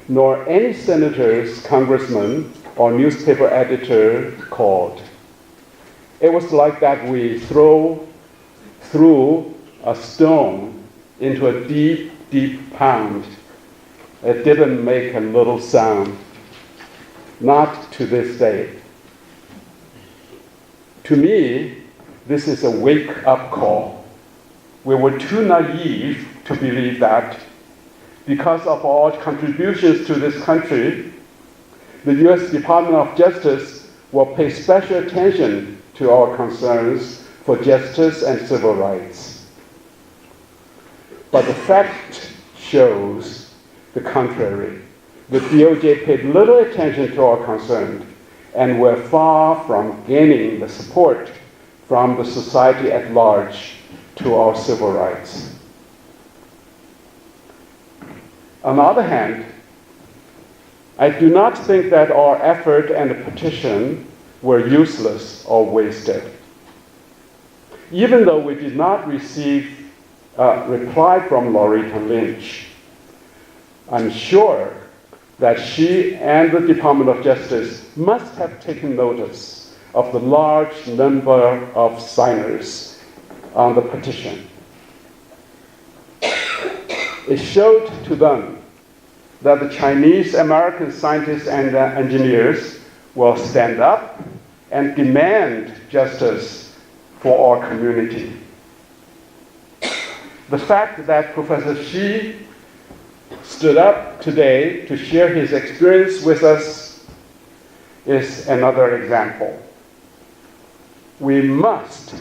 nor any senators, congressmen, or newspaper editor called. It was like that we threw a stone into a deep, deep pond. It didn't make a little sound. Not to this day. To me, this is a wake-up call. We were too naive to believe that because of our contributions to this country, the US Department of Justice will pay special attention to our concerns for justice and civil rights. But the fact shows the contrary. The DOJ paid little attention to our concerns and were far from gaining the support from the society at large to our civil rights. On the other hand, I do not think that our effort and the petition were useless or wasted. Even though we did not receive a reply from Loretta Lynch, I'm sure that she and the Department of Justice must have taken notice of the large number of signers on the petition. It showed to them that the Chinese American scientists and engineers will stand up and demand justice for our community. The fact that Professor Xi stood up today to share his experience with us is another example. We must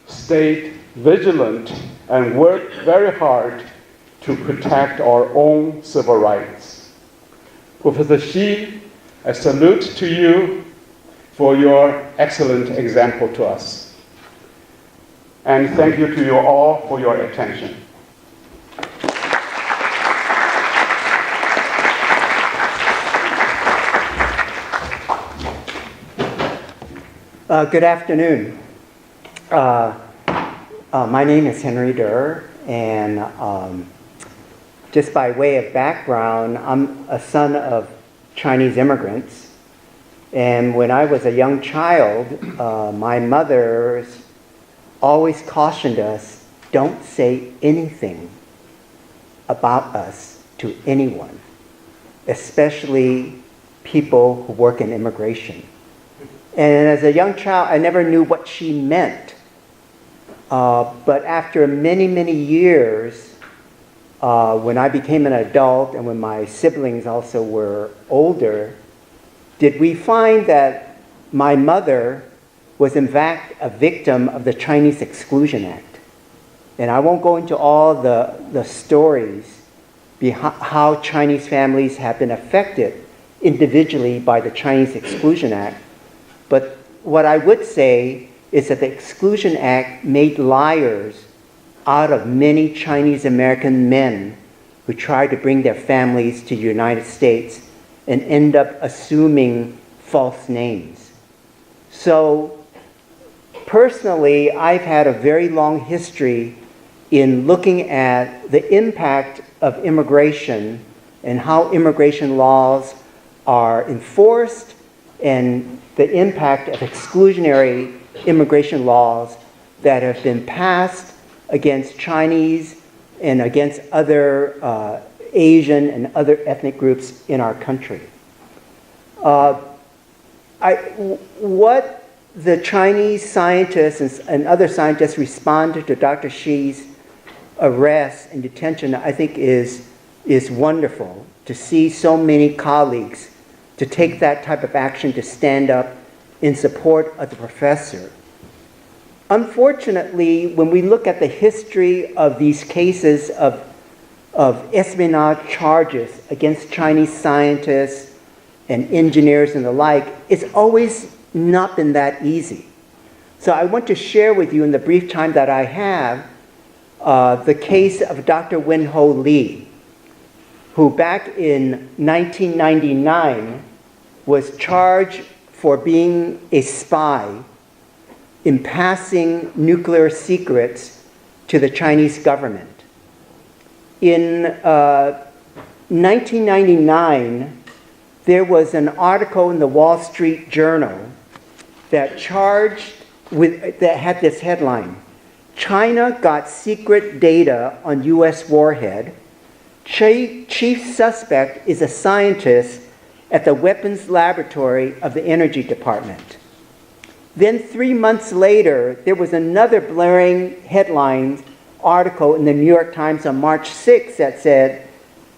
stay vigilant and work very hard to protect our own civil rights. Professor Xi, I salute to you for your excellent example to us. And thank you to you all for your attention. Good afternoon. My name is Henry Dearth, and just by way of background, I'm a son of Chinese immigrants, And when I was a young child, my mother always cautioned us, don't say anything about us to anyone, especially people who work in immigration. And as a young child, I never knew what she meant. But after many, many years, when I became an adult and when my siblings also were older, did we find that my mother was in fact a victim of the Chinese Exclusion Act. And I won't go into all the stories behind how Chinese families have been affected individually by the Chinese Exclusion Act. But what I would say is that the Exclusion Act made liars out of many Chinese American men who tried to bring their families to the United States and end up assuming false names. So personally, I've had a very long history in looking at the impact of immigration and how immigration laws are enforced and the impact of exclusionary immigration laws that have been passed against Chinese and against other Asian and other ethnic groups in our country. What the Chinese scientists and other scientists responded to Dr. Xi's arrest and detention, I think is wonderful to see so many colleagues to take that type of action to stand up in support of the professor. Unfortunately, when we look at the history of these cases of espionage charges against Chinese scientists and engineers and the like, it's always not been that easy. So I want to share with you in the brief time that I have the case of Dr. Wen-Ho Lee, who back in 1999 was charged for being a spy in passing nuclear secrets to the Chinese government. In 1999, there was an article in the Wall Street Journal that had this headline: China got secret data on U.S. warhead. Chief suspect is a scientist at the weapons laboratory of the Energy Department. Then 3 months later, there was another blaring headline article in the New York Times on March 6 that said,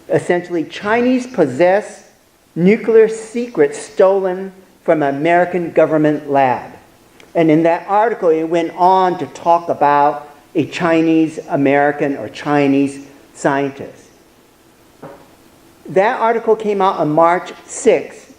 essentially, Chinese possess nuclear secrets stolen from an American government lab. And in that article, it went on to talk about a Chinese American or Chinese scientist. That article came out on March 6th.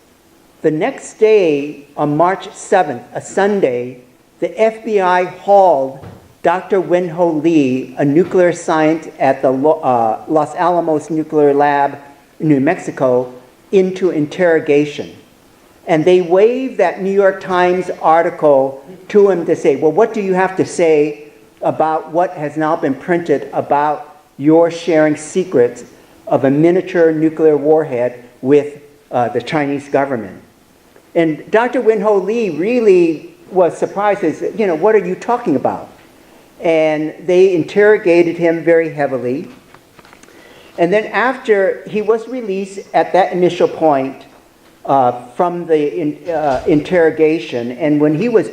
The next day, on March 7th, a Sunday, the FBI hauled Dr. Wen-Ho Lee, a nuclear scientist at the Los Alamos Nuclear Lab in New Mexico, into interrogation. And they waved that New York Times article to him to say, well, what do you have to say about what has now been printed about your sharing secrets of a miniature nuclear warhead with the Chinese government? And Dr. Wen-Ho Lee really was surprised. He said, what are you talking about? And they interrogated him very heavily. And then after he was released at that initial point from the interrogation, and when he was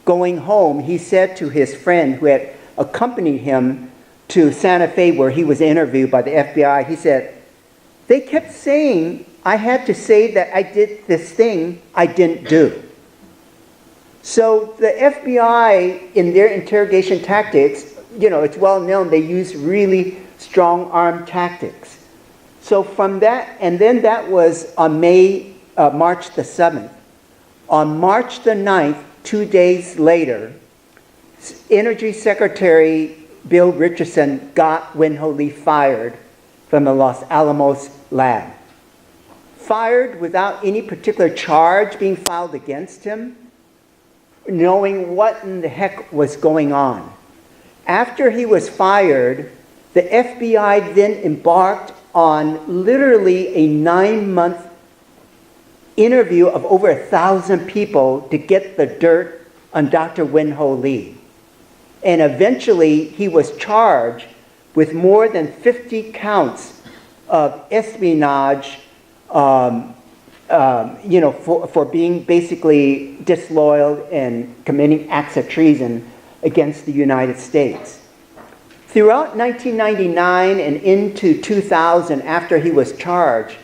going home, he said to his friend who had accompanied him to Santa Fe where he was interviewed by the FBI, he said, they kept saying I had to say that I did this thing I didn't do. So the FBI, in their interrogation tactics, it's well known, they use really strong arm tactics. So from that, and then that was on March the 7th. On March the 9th, 2 days later, Energy Secretary Bill Richardson got Wen-Ho Lee fired from the Los Alamos lab. Fired without any particular charge being filed against him, knowing what in the heck was going on. After he was fired, the FBI then embarked on literally a 9-month interview of over 1,000 people to get the dirt on Dr. Wen-Ho Lee. And eventually he was charged with more than 50 counts of espionage, for being basically disloyal and committing acts of treason against the United States. Throughout 1999 and into 2000, after he was charged,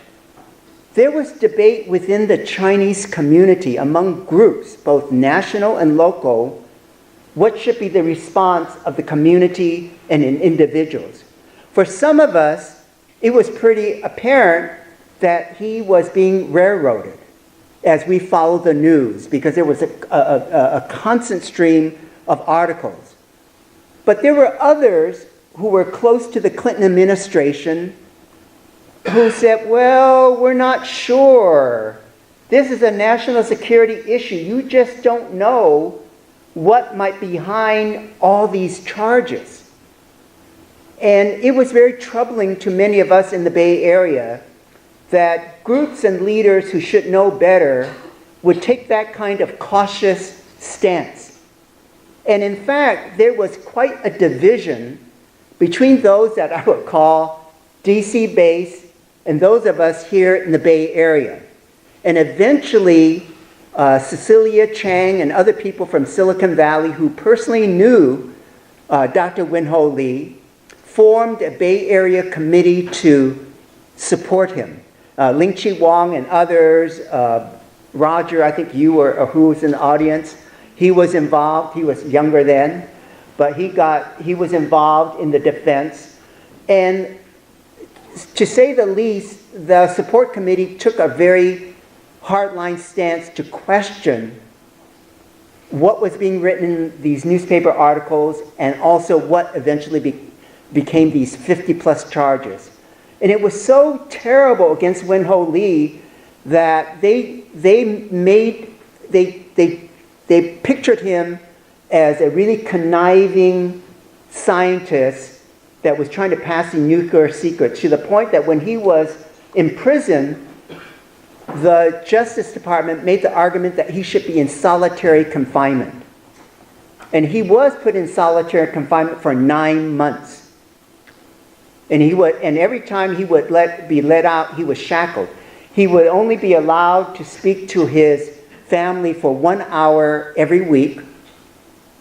there was debate within the Chinese community among groups, both national and local, what should be the response of the community and in individuals. For some of us, it was pretty apparent that he was being railroaded as we followed the news, because there was a constant stream of articles. But there were others who were close to the Clinton administration who said, well, we're not sure. This is a national security issue. You just don't know what might be behind all these charges. And it was very troubling to many of us in the Bay Area that groups and leaders who should know better would take that kind of cautious stance. And in fact, there was quite a division between those that I would call DC-based and those of us here in the Bay Area. And eventually, Cecilia Chang and other people from Silicon Valley who personally knew Dr. Wen-Ho Lee formed a Bay Area committee to support him. Ling-Chi Wong and others, Roger, I think you were, who was in the audience, he was involved. He was younger then, but he was involved in the defense. And to say the least, the support committee took a very hardline stance to question what was being written in these newspaper articles and also what eventually became these 50-plus charges. And it was so terrible against Wen-Ho Lee that they pictured him as a really conniving scientist that was trying to pass the nuclear secrets, to the point that when he was in prison, the Justice Department made the argument that he should be in solitary confinement. And he was put in solitary confinement for 9 months. And every time he would be let out, he was shackled. He would only be allowed to speak to his family for 1 hour every week,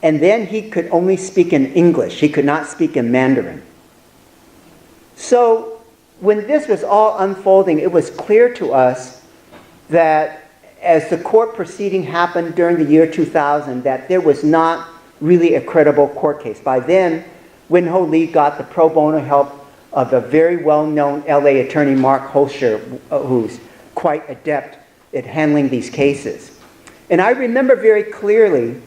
and then he could only speak in English. He could not speak in Mandarin. So when this was all unfolding, it was clear to us that as the court proceeding happened during the year 2000, that there was not really a credible court case. By then, Wen-Ho Lee got the pro bono help of a very well-known LA attorney, Mark Holscher, who's quite adept at handling these cases. And I remember very clearly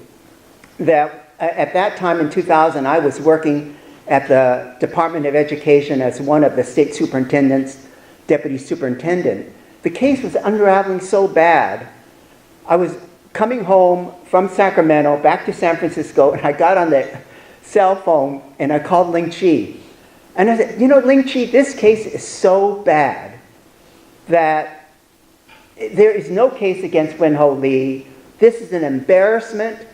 that at that time in 2000, I was working at the Department of Education as one of the state superintendents, deputy superintendent. The case was unraveling so bad. I was coming home from Sacramento back to San Francisco, and I got on the cell phone and I called Ling-Chi. And I said, Ling-Chi, this case is so bad that there is no case against Wen-Ho Lee. This is an embarrassment.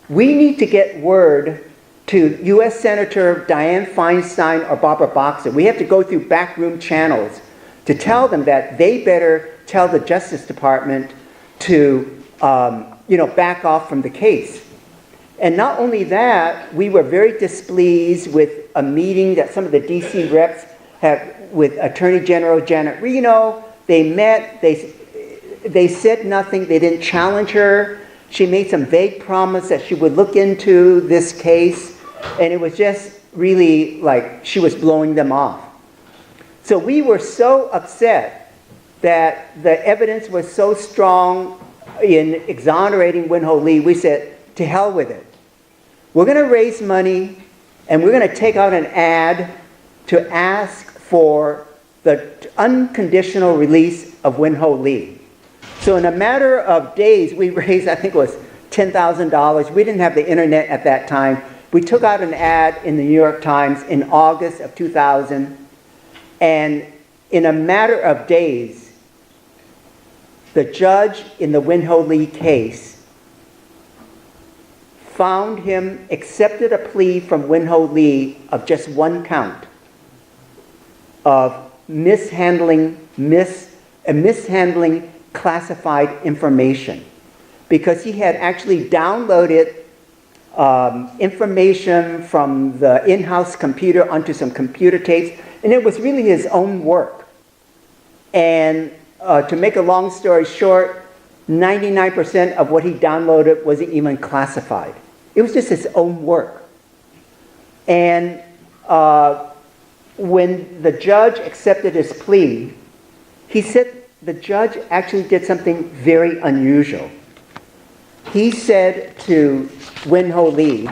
We need to get word to U.S. Senator Dianne Feinstein or Barbara Boxer. We have to go through backroom channels to tell them that they better tell the Justice Department to, back off from the case. And not only that, we were very displeased with a meeting that some of the DC reps had with Attorney General Janet Reno. They met, they said nothing, they didn't challenge her. She made some vague promise that she would look into this case, and it was just really like she was blowing them off. So we were so upset that the evidence was so strong in exonerating Wen-Ho Lee, we said, to hell with it. We're going to raise money, and we're going to take out an ad to ask for the unconditional release of Wen-Ho Lee. So in a matter of days, we raised, I think it was $10,000. We didn't have the internet at that time. We took out an ad in the New York Times in August of 2000, and in a matter of days, the judge in the Wen-Ho Lee case found him, accepted a plea from Wen-Ho Lee of just one count of mishandling classified information, because he had actually downloaded information from the in-house computer onto some computer tapes, and it was really his own work. And to make a long story short, 99% of what he downloaded wasn't even classified. It was just his own work. And when the judge accepted his plea, he said the judge actually did something very unusual. He said to Wen-Ho Lee,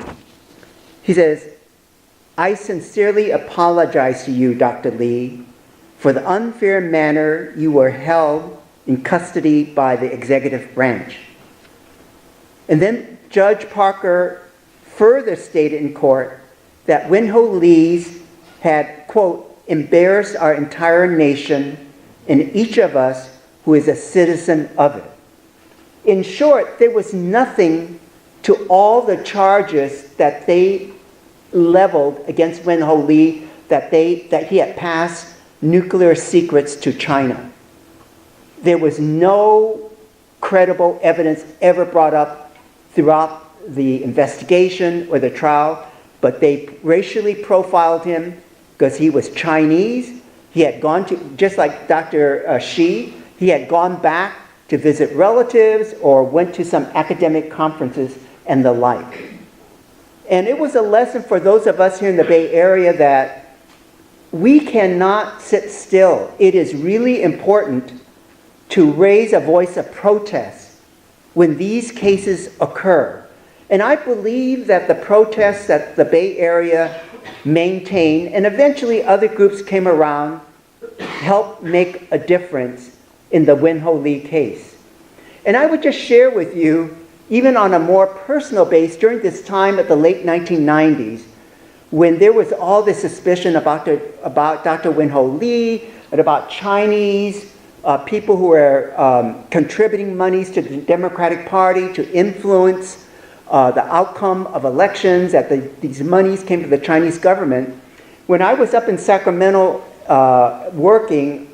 he says, "I sincerely apologize to you, Dr. Lee, for the unfair manner you were held in custody by the executive branch." And then Judge Parker further stated in court that Wen-Ho Lee's had, quote, "embarrassed our entire nation and each of us who is a citizen of it." In short, there was nothing to all the charges that they leveled against Wen-Ho Lee that he had passed nuclear secrets to China. There was no credible evidence ever brought up throughout the investigation or the trial, but they racially profiled him because he was Chinese. He had gone to, just like Dr. Shi, he had gone back to visit relatives or went to some academic conferences and the like. And it was a lesson for those of us here in the Bay Area that we cannot sit still. It is really important to raise a voice of protest when these cases occur. And I believe that the protests that the Bay Area maintained, and eventually other groups came around, helped make a difference in the Wen-Ho Lee case. And I would just share with you, even on a more personal base, during this time at the late 1990s, when there was all this suspicion about Dr. Wen-Ho Lee and about Chinese people who were contributing monies to the Democratic Party to influence the outcome of elections, that these monies came to the Chinese government. When I was up in Sacramento working,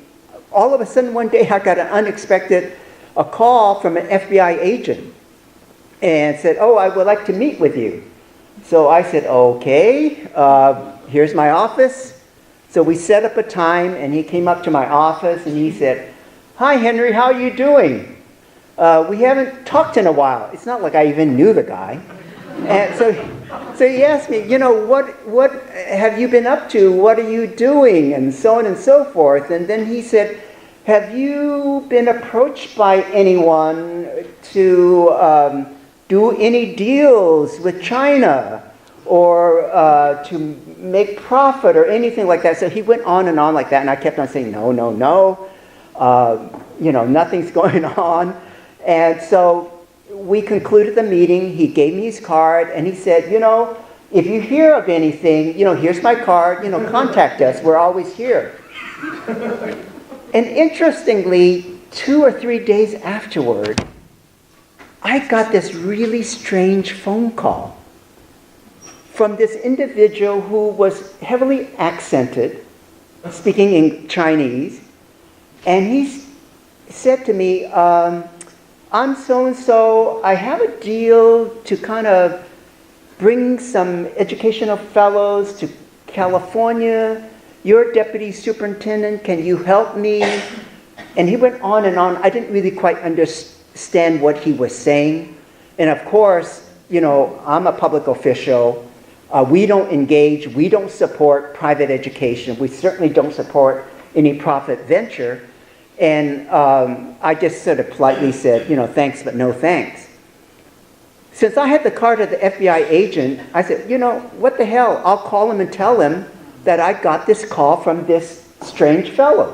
all of a sudden one day I got an unexpected call from an FBI agent and said, "Oh, I would like to meet with you." So I said, "Okay, here's my office." So we set up a time, and he came up to my office and he said, "Hi, Henry, how are you doing? We haven't talked in a while." It's not like I even knew the guy. And so he asked me, what have you been up to? What are you doing? And so on and so forth. And then he said, "Have you been approached by anyone to do any deals with China or to make profit or anything like that?" So he went on and on like that, and I kept on saying, no, nothing's going on. And so we concluded the meeting. He gave me his card, and he said, "If you hear of anything, here's my card, contact us. We're always here." And interestingly, 2 or 3 days afterward, I got this really strange phone call from this individual who was heavily accented, speaking in Chinese, and he said to me, "I'm so-and-so, I have a deal to kind of bring some educational fellows to California. You're deputy superintendent, can you help me?" And he went on and on. I didn't really quite understand what he was saying. And of course, I'm a public official. We don't engage, we don't support private education. We certainly don't support any profit venture. And I just sort of politely said, thanks, but no thanks. Since I had the card of the FBI agent, I said, what the hell? I'll call him and tell him that I got this call from this strange fellow.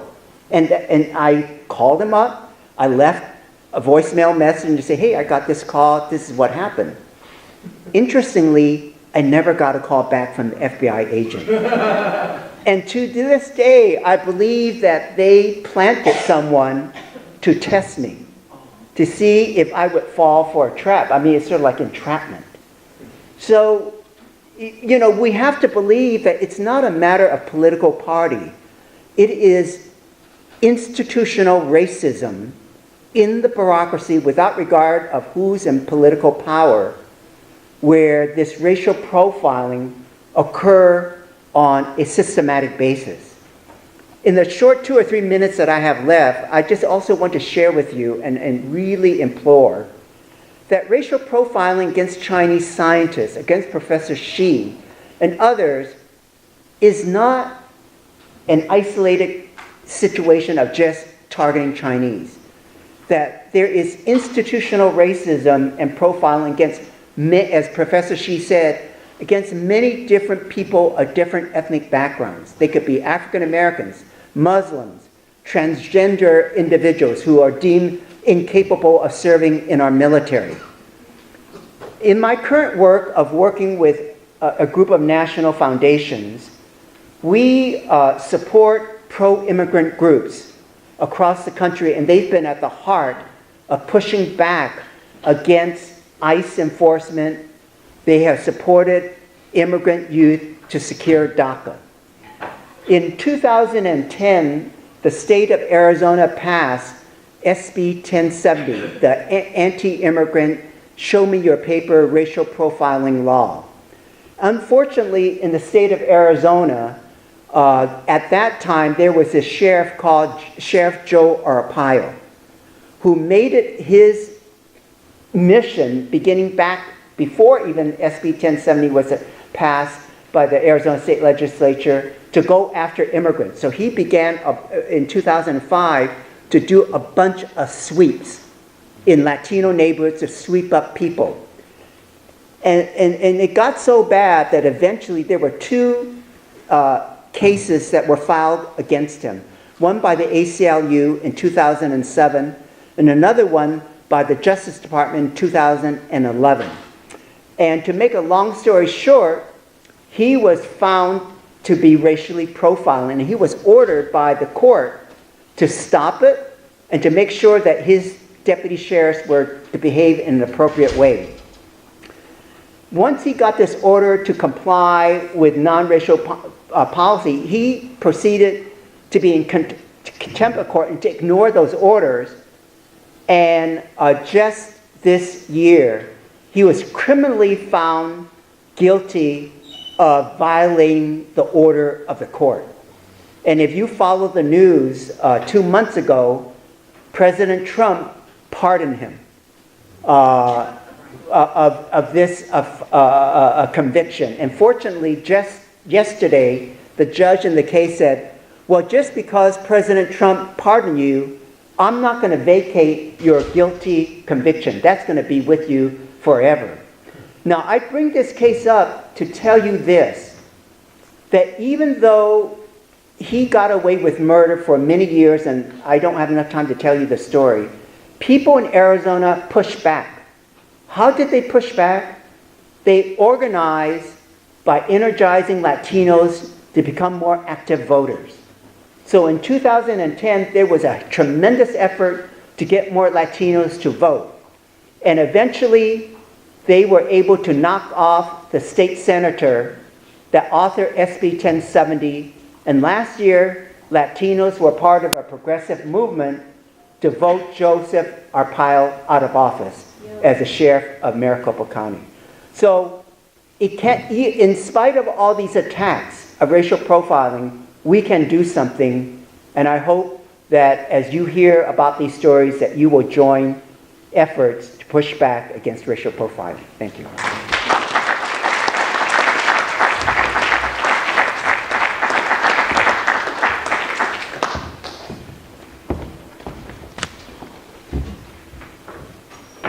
And I called him up. I left a voicemail message to say, "Hey, I got this call. This is what happened." Interestingly, I never got a call back from the FBI agent. And to this day, I believe that they planted someone to test me. to see if I would fall for a trap. I mean, it's sort of like entrapment. So, you know, we have to believe that it's not a matter of political party. It is institutional racism in the bureaucracy without regard of who's in political power, where this racial profiling occur on a systematic basis. In the short 2 or 3 minutes that I have left, I just also want to share with you and really implore that racial profiling against Chinese scientists, against Professor Xi and others, is not an isolated situation of just targeting Chinese. That there is institutional racism and profiling against, as Professor Xi said, against many different people of different ethnic backgrounds. They could be African Americans, Muslims, transgender individuals who are deemed incapable of serving in our military. In my current work of working with a group of national foundations, we support pro-immigrant groups across the country, and they've been at the heart of pushing back against ICE enforcement. They have supported immigrant youth to secure DACA. In 2010, the state of Arizona passed SB 1070, the anti-immigrant show me your paper racial profiling law. Unfortunately, in the state of Arizona, at that time, there was this sheriff called Sheriff Joe Arpaio, who made it his mission, beginning back before even SB 1070 was passed by the Arizona State Legislature, to go after immigrants. So he began in 2005 to do a bunch of sweeps in Latino neighborhoods to sweep up people. And it got so bad that eventually there were 2 cases that were filed against him. One by the ACLU in 2007, and another one by the Justice Department in 2011. And to make a long story short, he was found to be racially profiling, and he was ordered by the court to stop it and to make sure that his deputy sheriffs were to behave in an appropriate way. Once he got this order to comply with non-racial policy, he proceeded to be in contempt of court and to ignore those orders. And just this year, he was criminally found guilty of violating the order of the court. And if you follow the news, 2 months ago, President Trump pardoned him of this conviction. And fortunately, just yesterday, the judge in the case said, well, just because President Trump pardoned you, I'm not going to vacate your guilty conviction. That's going to be with you forever. Now, I bring this case up to tell you this, that even though he got away with murder for many years, and I don't have enough time to tell you the story, people in Arizona pushed back. How did they push back? They organized by energizing Latinos to become more active voters. So in 2010, there was a tremendous effort to get more Latinos to vote. And eventually, they were able to knock off the state senator that authored SB 1070. And last year, Latinos were part of a progressive movement to vote Joseph Arpaio out of office as the sheriff of Maricopa County. So it can't, in spite of all these attacks of racial profiling, we can do something. And I hope that as you hear about these stories, that you will join efforts to push back against racial profiling. Thank you.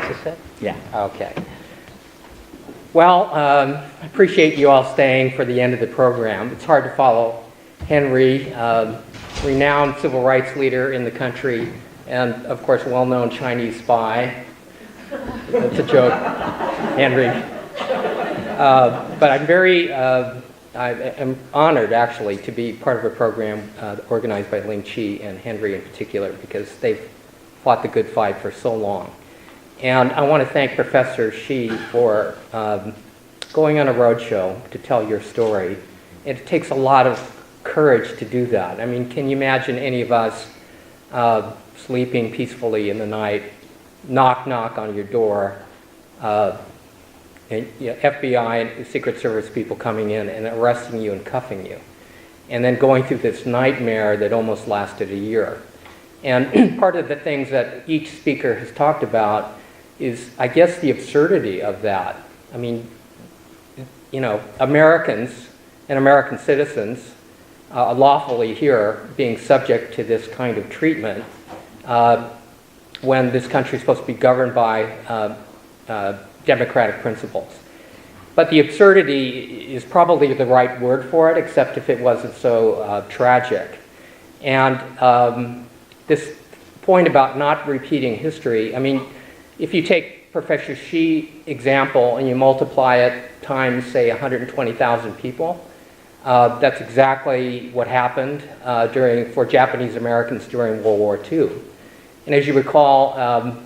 Is this it? Yeah, okay. Well, I appreciate you all staying for the end of the program. It's hard to follow Henry, renowned civil rights leader in the country, and of course, well-known Chinese spy. That's a joke, Henry. But I'm I am honored actually to be part of a program organized by Ling Chi and Henry in particular, because they've fought the good fight for so long. And I want to thank Professor Xi for going on a roadshow to tell your story. It takes a lot of courage to do that. I mean, can you imagine any of us sleeping peacefully in the night, knock, knock on your door, and, FBI and Secret Service people coming in and arresting you and cuffing you, and then going through this nightmare that almost lasted a year. And part of the things that each speaker has talked about is, I guess, the absurdity of that. I mean, Americans and American citizens lawfully here being subject to this kind of treatment when this country is supposed to be governed by democratic principles. But the absurdity is probably the right word for it, except if it wasn't so tragic. And this point about not repeating history, I mean, if you take Professor Xi's example and you multiply it times, say, 120,000 people, that's exactly what happened for Japanese Americans during World War II. And as you recall,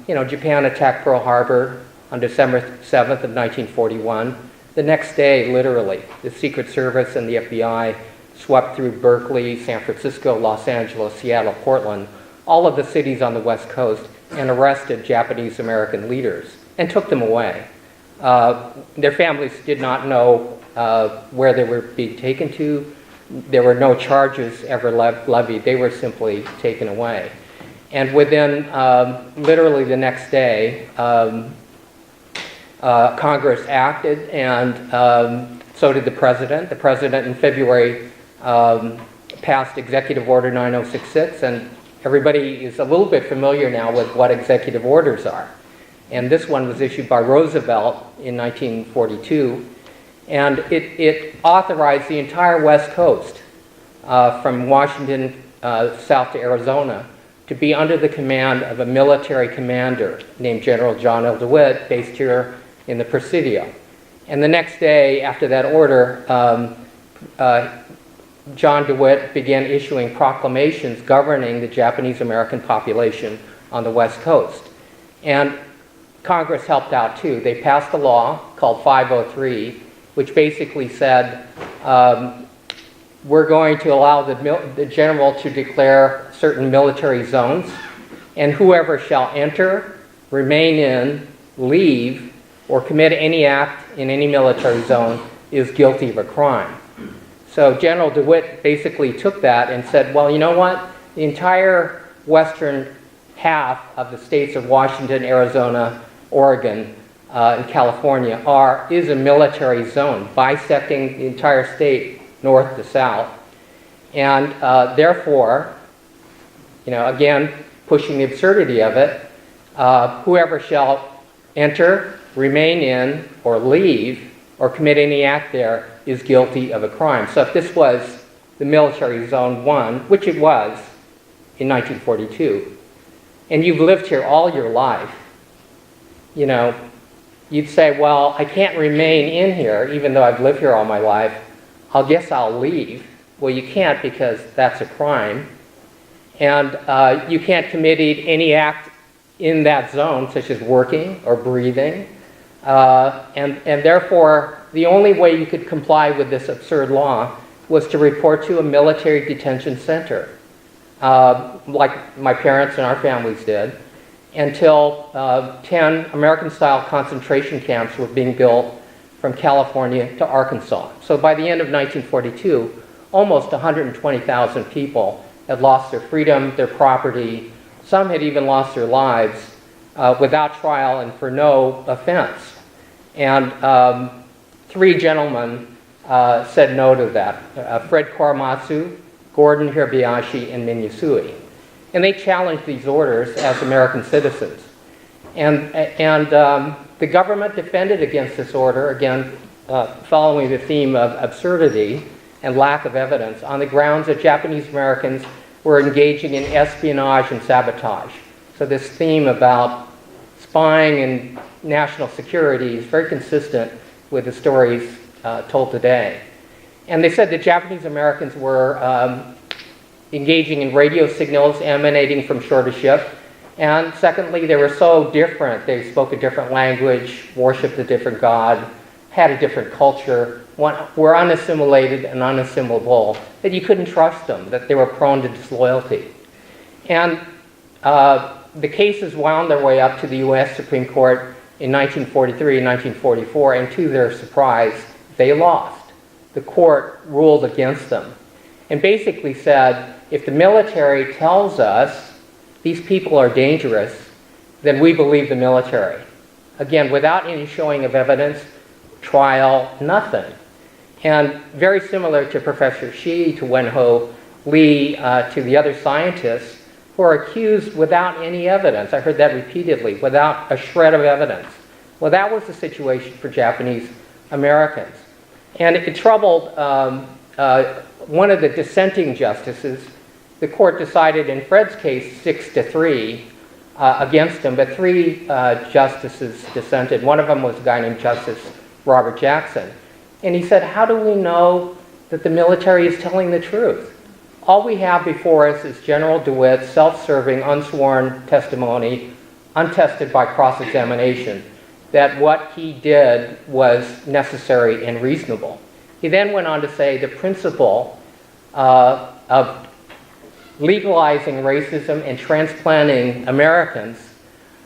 Japan attacked Pearl Harbor on December 7th of 1941. The next day, literally, the Secret Service and the FBI swept through Berkeley, San Francisco, Los Angeles, Seattle, Portland, all of the cities on the West Coast, and arrested Japanese American leaders and took them away. Their families did not know where they were being taken to. There were no charges ever levied. They were simply taken away. And within literally the next day, Congress acted, and so did the President. The President in February passed Executive Order 9066, and everybody is a little bit familiar now with what executive orders are. And this one was issued by Roosevelt in 1942, and it authorized the entire West Coast, from Washington south to Arizona, to be under the command of a military commander named General John L. DeWitt, based here in the Presidio. And the next day after that order, John DeWitt began issuing proclamations governing the Japanese American population on the West Coast. And Congress helped out too. They passed a law called 503, which basically said, we're going to allow the general to declare certain military zones, and whoever shall enter, remain in, leave, or commit any act in any military zone is guilty of a crime. So General DeWitt basically took that and said, well, you know what? The entire western half of the states of Washington, Arizona, Oregon, and California is a military zone, bisecting the entire state north to south. And therefore, again, pushing the absurdity of it, whoever shall enter, remain in, or leave, or commit any act there is guilty of a crime. So if this was the military zone 1, which it was in 1942, and you've lived here all your life, you'd say, well, I can't remain in here even though I've lived here all my life. I guess I'll leave. Well, you can't, because that's a crime. And you can't commit any act in that zone, such as working or breathing. And therefore, the only way you could comply with this absurd law was to report to a military detention center, like my parents and our families did, until 10 American-style concentration camps were being built from California to Arkansas. So by the end of 1942, almost 120,000 people had lost their freedom, their property. Some had even lost their lives without trial and for no offense. And 3 gentlemen said no to that. Fred Korematsu, Gordon Hirabayashi, and Min Yusui. And they challenged these orders as American citizens. And the government defended against this order, again, following the theme of absurdity and lack of evidence, on the grounds that Japanese Americans were engaging in espionage and sabotage. So this theme about spying and national security is very consistent with the stories told today. And they said that Japanese Americans were engaging in radio signals emanating from shore to ship, And secondly, they were so different. They spoke a different language, worshipped a different god, had a different culture, were unassimilated and unassimilable, that you couldn't trust them, that they were prone to disloyalty. And the cases wound their way up to the U.S. Supreme Court in 1943 and 1944, and to their surprise, they lost. The court ruled against them and basically said, if the military tells us these people are dangerous, then we believe the military. Again, without any showing of evidence, trial, nothing. And very similar to Professor Xi, to Wenho Li, to the other scientists who are accused without any evidence. I heard that repeatedly, without a shred of evidence. Well, that was the situation for Japanese Americans. And it troubled one of the dissenting justices. The court decided in Fred's case 6-3 against him, but 3 justices dissented. One of them was a guy named Justice Robert Jackson. And he said, how do we know that the military is telling the truth? All we have before us is General DeWitt's self-serving, unsworn testimony, untested by cross-examination, that what he did was necessary and reasonable. He then went on to say the principle of legalizing racism and transplanting Americans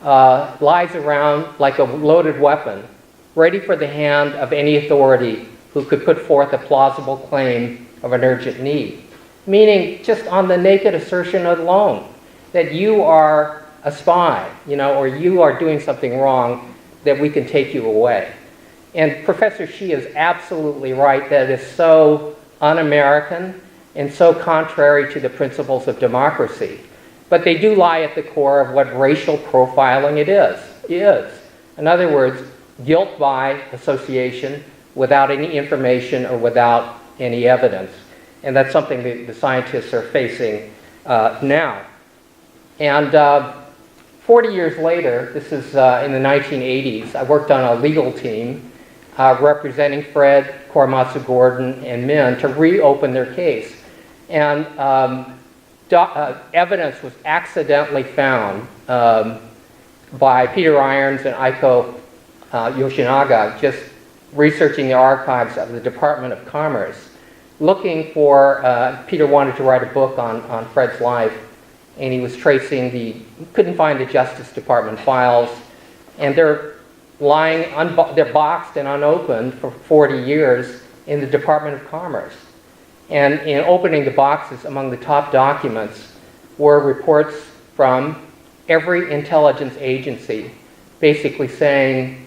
lies around like a loaded weapon, ready for the hand of any authority who could put forth a plausible claim of an urgent need. Meaning, just on the naked assertion alone, that you are a spy, or you are doing something wrong, that we can take you away. And Professor Xi is absolutely right that it is so un-American and so contrary to the principles of democracy. But they do lie at the core of what racial profiling it is. In other words, guilt by association without any information or without any evidence. And that's something that the scientists are facing now. And 40 years later, this is in the 1980s, I worked on a legal team representing Fred, Korematsu Gordon, and Min to reopen their case. And evidence was accidentally found by Peter Irons and Aiko Yoshinaga, just researching the archives of the Department of Commerce, looking for, Peter wanted to write a book on Fred's life, and he was tracing couldn't find the Justice Department files, and they're they're boxed and unopened for 40 years in the Department of Commerce. And in opening the boxes, among the top documents were reports from every intelligence agency, basically saying,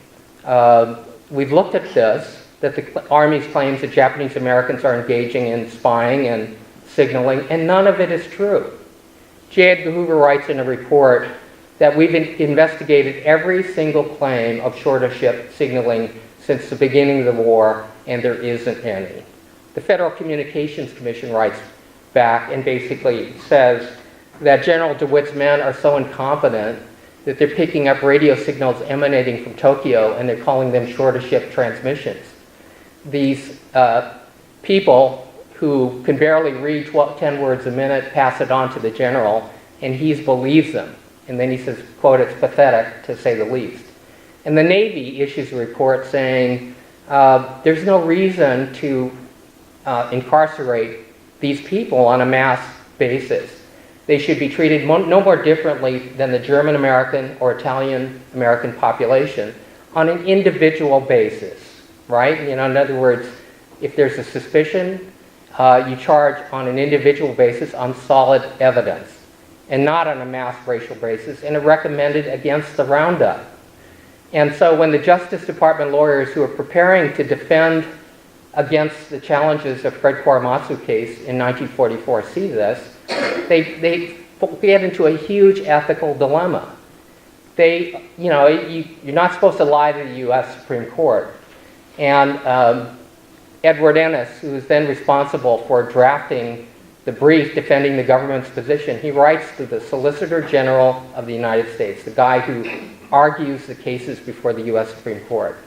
we've looked at this, that the Army's claims that Japanese Americans are engaging in spying and signaling, and none of it is true. J. Edgar Hoover writes in a report that we've investigated every single claim of shore-to-ship signaling since the beginning of the war, and there isn't any. The Federal Communications Commission writes back and basically says that General DeWitt's men are so incompetent that they're picking up radio signals emanating from Tokyo and they're calling them shore-to-ship transmissions. These people who can barely read 10 words a minute pass it on to the general, and he believes them. And then he says, quote, it's pathetic, to say the least. And the Navy issues a report saying there's no reason to incarcerate these people on a mass basis. They should be treated no more differently than the German American or Italian American population on an individual basis, right? In other words, if there's a suspicion, you charge on an individual basis on solid evidence and not on a mass racial basis, and it recommended against the roundup. And so when the Justice Department lawyers who are preparing to defend against the challenges of Fred Korematsu case in 1944 see this, they get into a huge ethical dilemma. You're not supposed to lie to the U.S. Supreme Court. And Edward Ennis, who was then responsible for drafting the brief defending the government's position, he writes to the Solicitor General of the United States, the guy who argues the cases before the U.S. Supreme Court.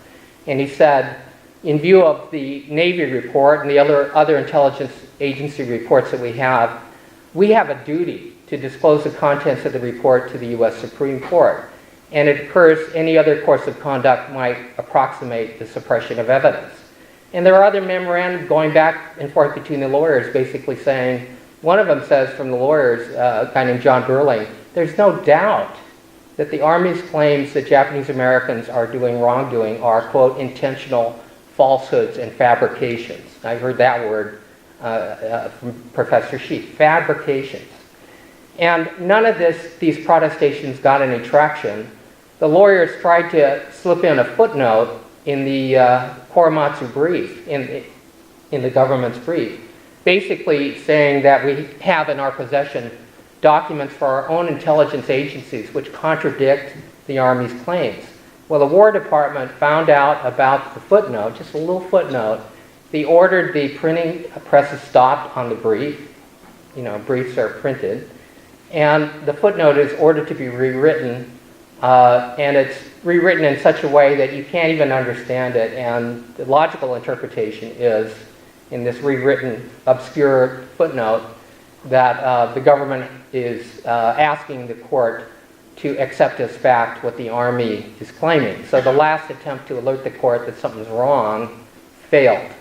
And he said, in view of the Navy report and the other intelligence agency reports that we have a duty to disclose the contents of the report to the U.S. Supreme Court. And it occurs any other course of conduct might approximate the suppression of evidence. And there are other memorandums going back and forth between the lawyers basically saying, one of them says from the lawyers, a guy named John Burling, there's no doubt that the Army's claims that Japanese Americans are doing wrongdoing are, quote, intentional falsehoods and fabrications. I heard that word from Professor Sheet, fabrications. And none of these protestations got any traction. The lawyers tried to slip in a footnote in the Korematsu brief, in the government's brief, basically saying that we have in our possession documents for our own intelligence agencies which contradict the Army's claims. Well, the War Department found out about the footnote, just a little footnote. They ordered the printing presses stopped on the brief. You know, briefs are printed. And the footnote is ordered to be rewritten, and it's rewritten in such a way that you can't even understand it. And the logical interpretation is, in this rewritten, obscure footnote, that the government is asking the court to accept as fact what the Army is claiming. So the last attempt to alert the court that something's wrong failed.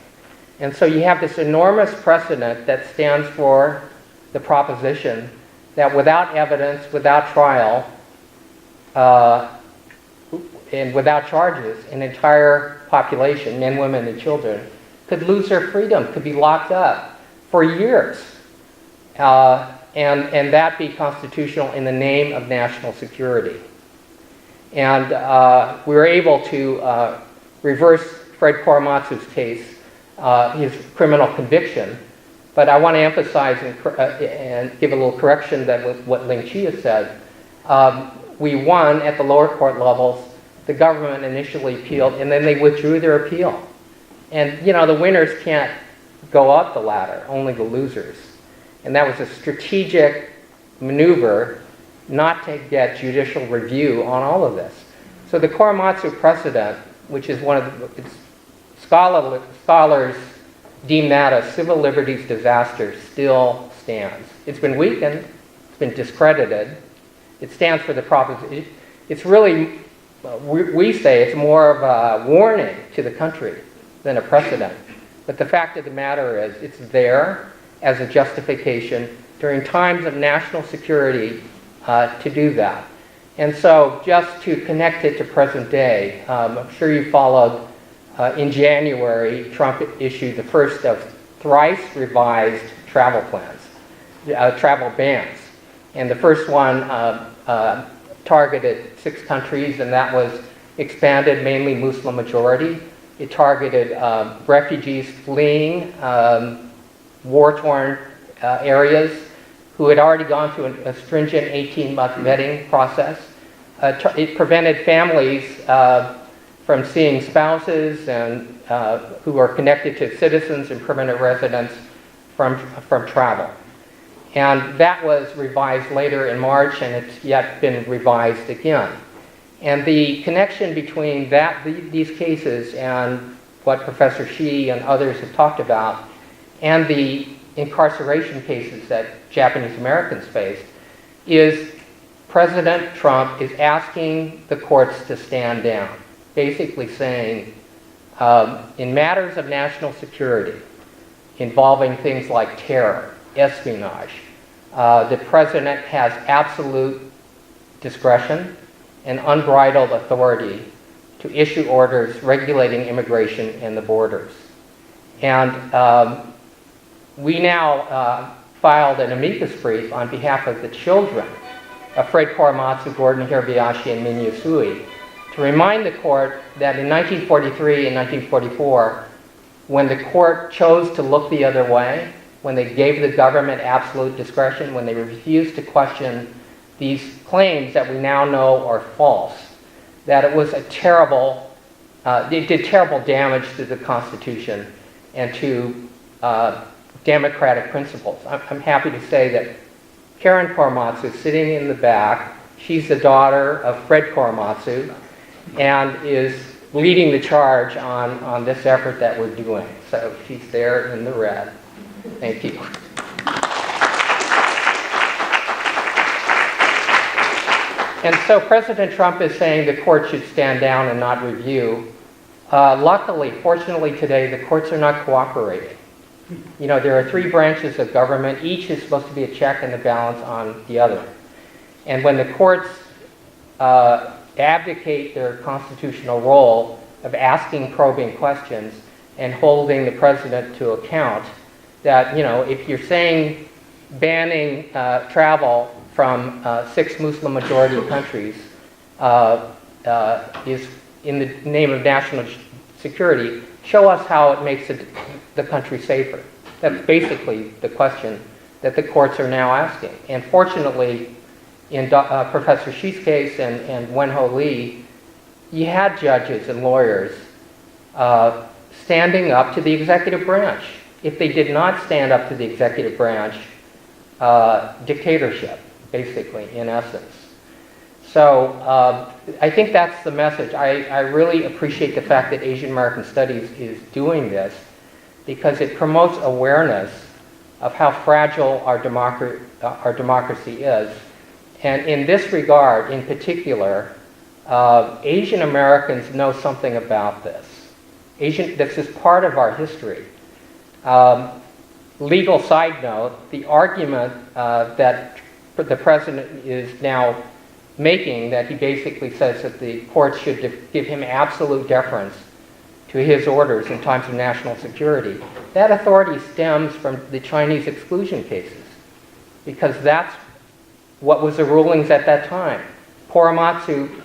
And so you have this enormous precedent that stands for the proposition that without evidence, without trial, and without charges, an entire population, men, women, and children, could lose their freedom, could be locked up for years, and that be constitutional in the name of national security. And we were able to reverse Fred Korematsu's case, his criminal conviction. But I want to emphasize and give a little correction that with what Ling Chia said. We won at the lower court levels. The government initially appealed, and then they withdrew their appeal. And, you know, the winners can't go up the ladder, only the losers. And that was a strategic maneuver not to get judicial review on all of this. So the Korematsu precedent, which is one of the scholars deem that a civil liberties disaster, still stands. It's been weakened, it's been discredited. It stands for the proposition. It's really, we say it's more of a warning to the country than a precedent. But the fact of the matter is, it's there as a justification during times of national security to do that. And so just to connect it to present day, I'm sure you followed in January, Trump issued the first of thrice revised travel plans, travel bans. And the first one targeted 6 countries, and that was expanded, mainly Muslim majority. It targeted refugees fleeing war-torn areas who had already gone through a stringent 18-month vetting process. It prevented families from seeing spouses and who are connected to citizens and permanent residents from travel. And that was revised later in March, and it's yet been revised again. And the connection between these cases and what Professor Shi and others have talked about, and the incarceration cases that Japanese Americans faced, is President Trump is asking the courts to stand down, basically saying, in matters of national security, involving things like terror, espionage, the president has absolute discretion and unbridled authority to issue orders regulating immigration and the borders. And we now filed an amicus brief on behalf of the children of Fred Korematsu, Gordon Hirabayashi, and Min Yusui, to remind the court that in 1943 and 1944, when the court chose to look the other way, when they gave the government absolute discretion, when they refused to question these claims that we now know are false, that it was a terrible, it did terrible damage to the Constitution and to democratic principles. I'm happy to say that Karen Korematsu is sitting in the back. She's the daughter of Fred Korematsu and is leading the charge on this effort that we're doing. So she's there in the red. Thank you. And so President Trump is saying the court should stand down and not review. Luckily, fortunately today, the courts are not cooperating. You know, there are three branches of government. Each is supposed to be a check and a balance on the other. And when the courts abdicate their constitutional role of asking probing questions and holding the president to account, that, you know, if you're saying banning travel from 6 Muslim majority countries is in the name of national security, show us how it makes the country safer. That's basically the question that the courts are now asking. And fortunately, in Professor Xi's case and Wenho Lee, you had judges and lawyers standing up to the executive branch. If they did not stand up to the executive branch, dictatorship, basically, in essence. So I think that's the message. I really appreciate the fact that Asian American Studies is doing this, because it promotes awareness of how fragile our democracy is. And in this regard, in particular, Asian Americans know something about this. This is part of our history. Legal side note, the argument that the president is now making, that he basically says that the courts should give him absolute deference to his orders in times of national security, that authority stems from the Chinese exclusion cases, because that's what was the rulings at that time. Korematsu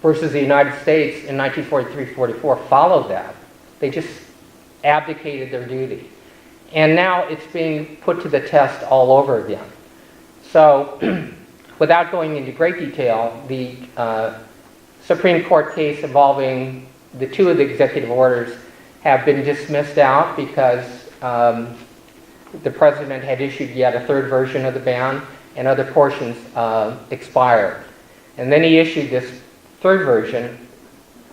versus the United States in 1943-44 followed that. They just abdicated their duty. And now it's being put to the test all over again. So, without going into great detail, the Supreme Court case involving the 2 of the executive orders have been dismissed out because the president had issued yet a 3rd version of the ban, and other portions expired. And then he issued this 3rd version,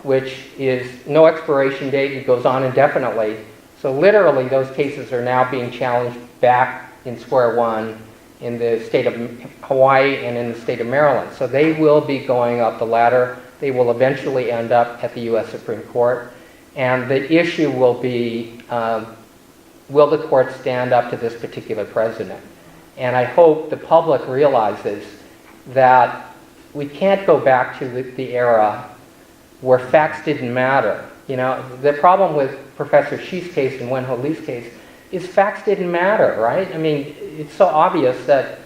which is no expiration date. It goes on indefinitely. So literally, those cases are now being challenged back in square one in the state of Hawaii and in the state of Maryland. So they will be going up the ladder. They will eventually end up at the U.S. Supreme Court. And the issue will be, will the court stand up to this particular president? And I hope the public realizes that we can't go back to the era where facts didn't matter. You know, the problem with Professor Xi's case and Wenho Lee's case is facts didn't matter, right? I mean, it's so obvious that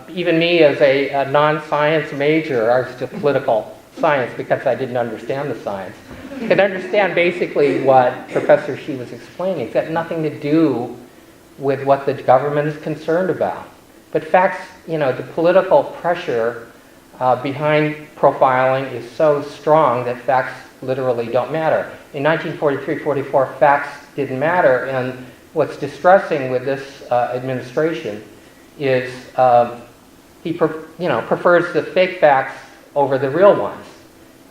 even me as a non-science major, I was still political science because I didn't understand the science, could understand basically what Professor Xi was explaining. It's got nothing to do with what the government is concerned about. But facts, you know, the political pressure behind profiling is so strong that facts literally don't matter. In 1943-44, facts didn't matter, and what's distressing with this administration is he prefers the fake facts over the real ones.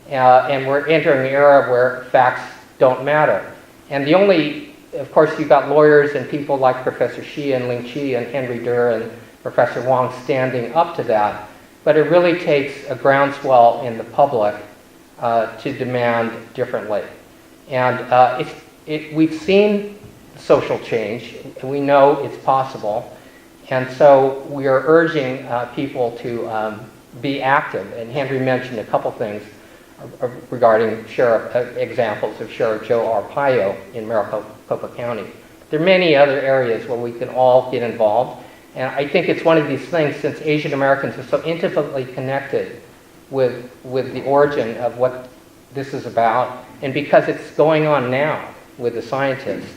And we're entering an era where facts don't matter. And the only, of course, you've got lawyers and people like Professor Xi and Ling Chi and Henry Durr and Professor Wong standing up to that. But it really takes a groundswell in the public to demand differently. And we've seen social change, and we know it's possible. And so we are urging people to be active. And Henry mentioned a couple things regarding examples of Sheriff Joe Arpaio in Maricopa County. There are many other areas where we can all get involved. And I think it's one of these things, since Asian Americans are so intimately connected with the origin of what this is about, and because it's going on now with the scientists,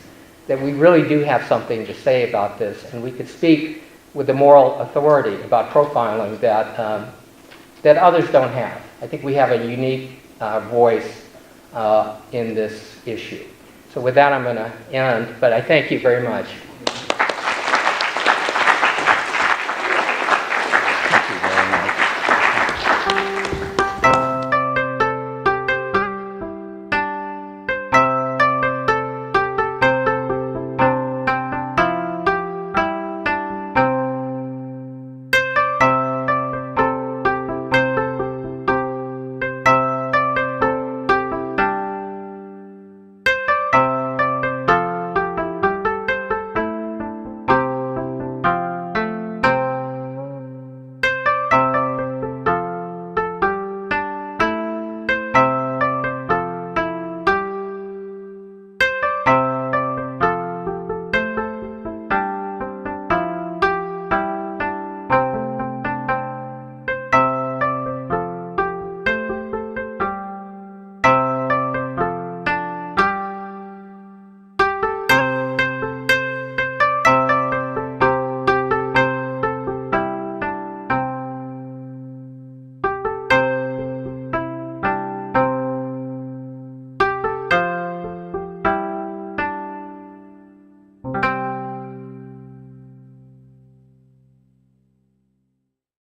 that we really do have something to say about this, and we could speak with the moral authority about profiling that others don't have. I think we have a unique voice in this issue. So with that, I'm going to end, but I thank you very much.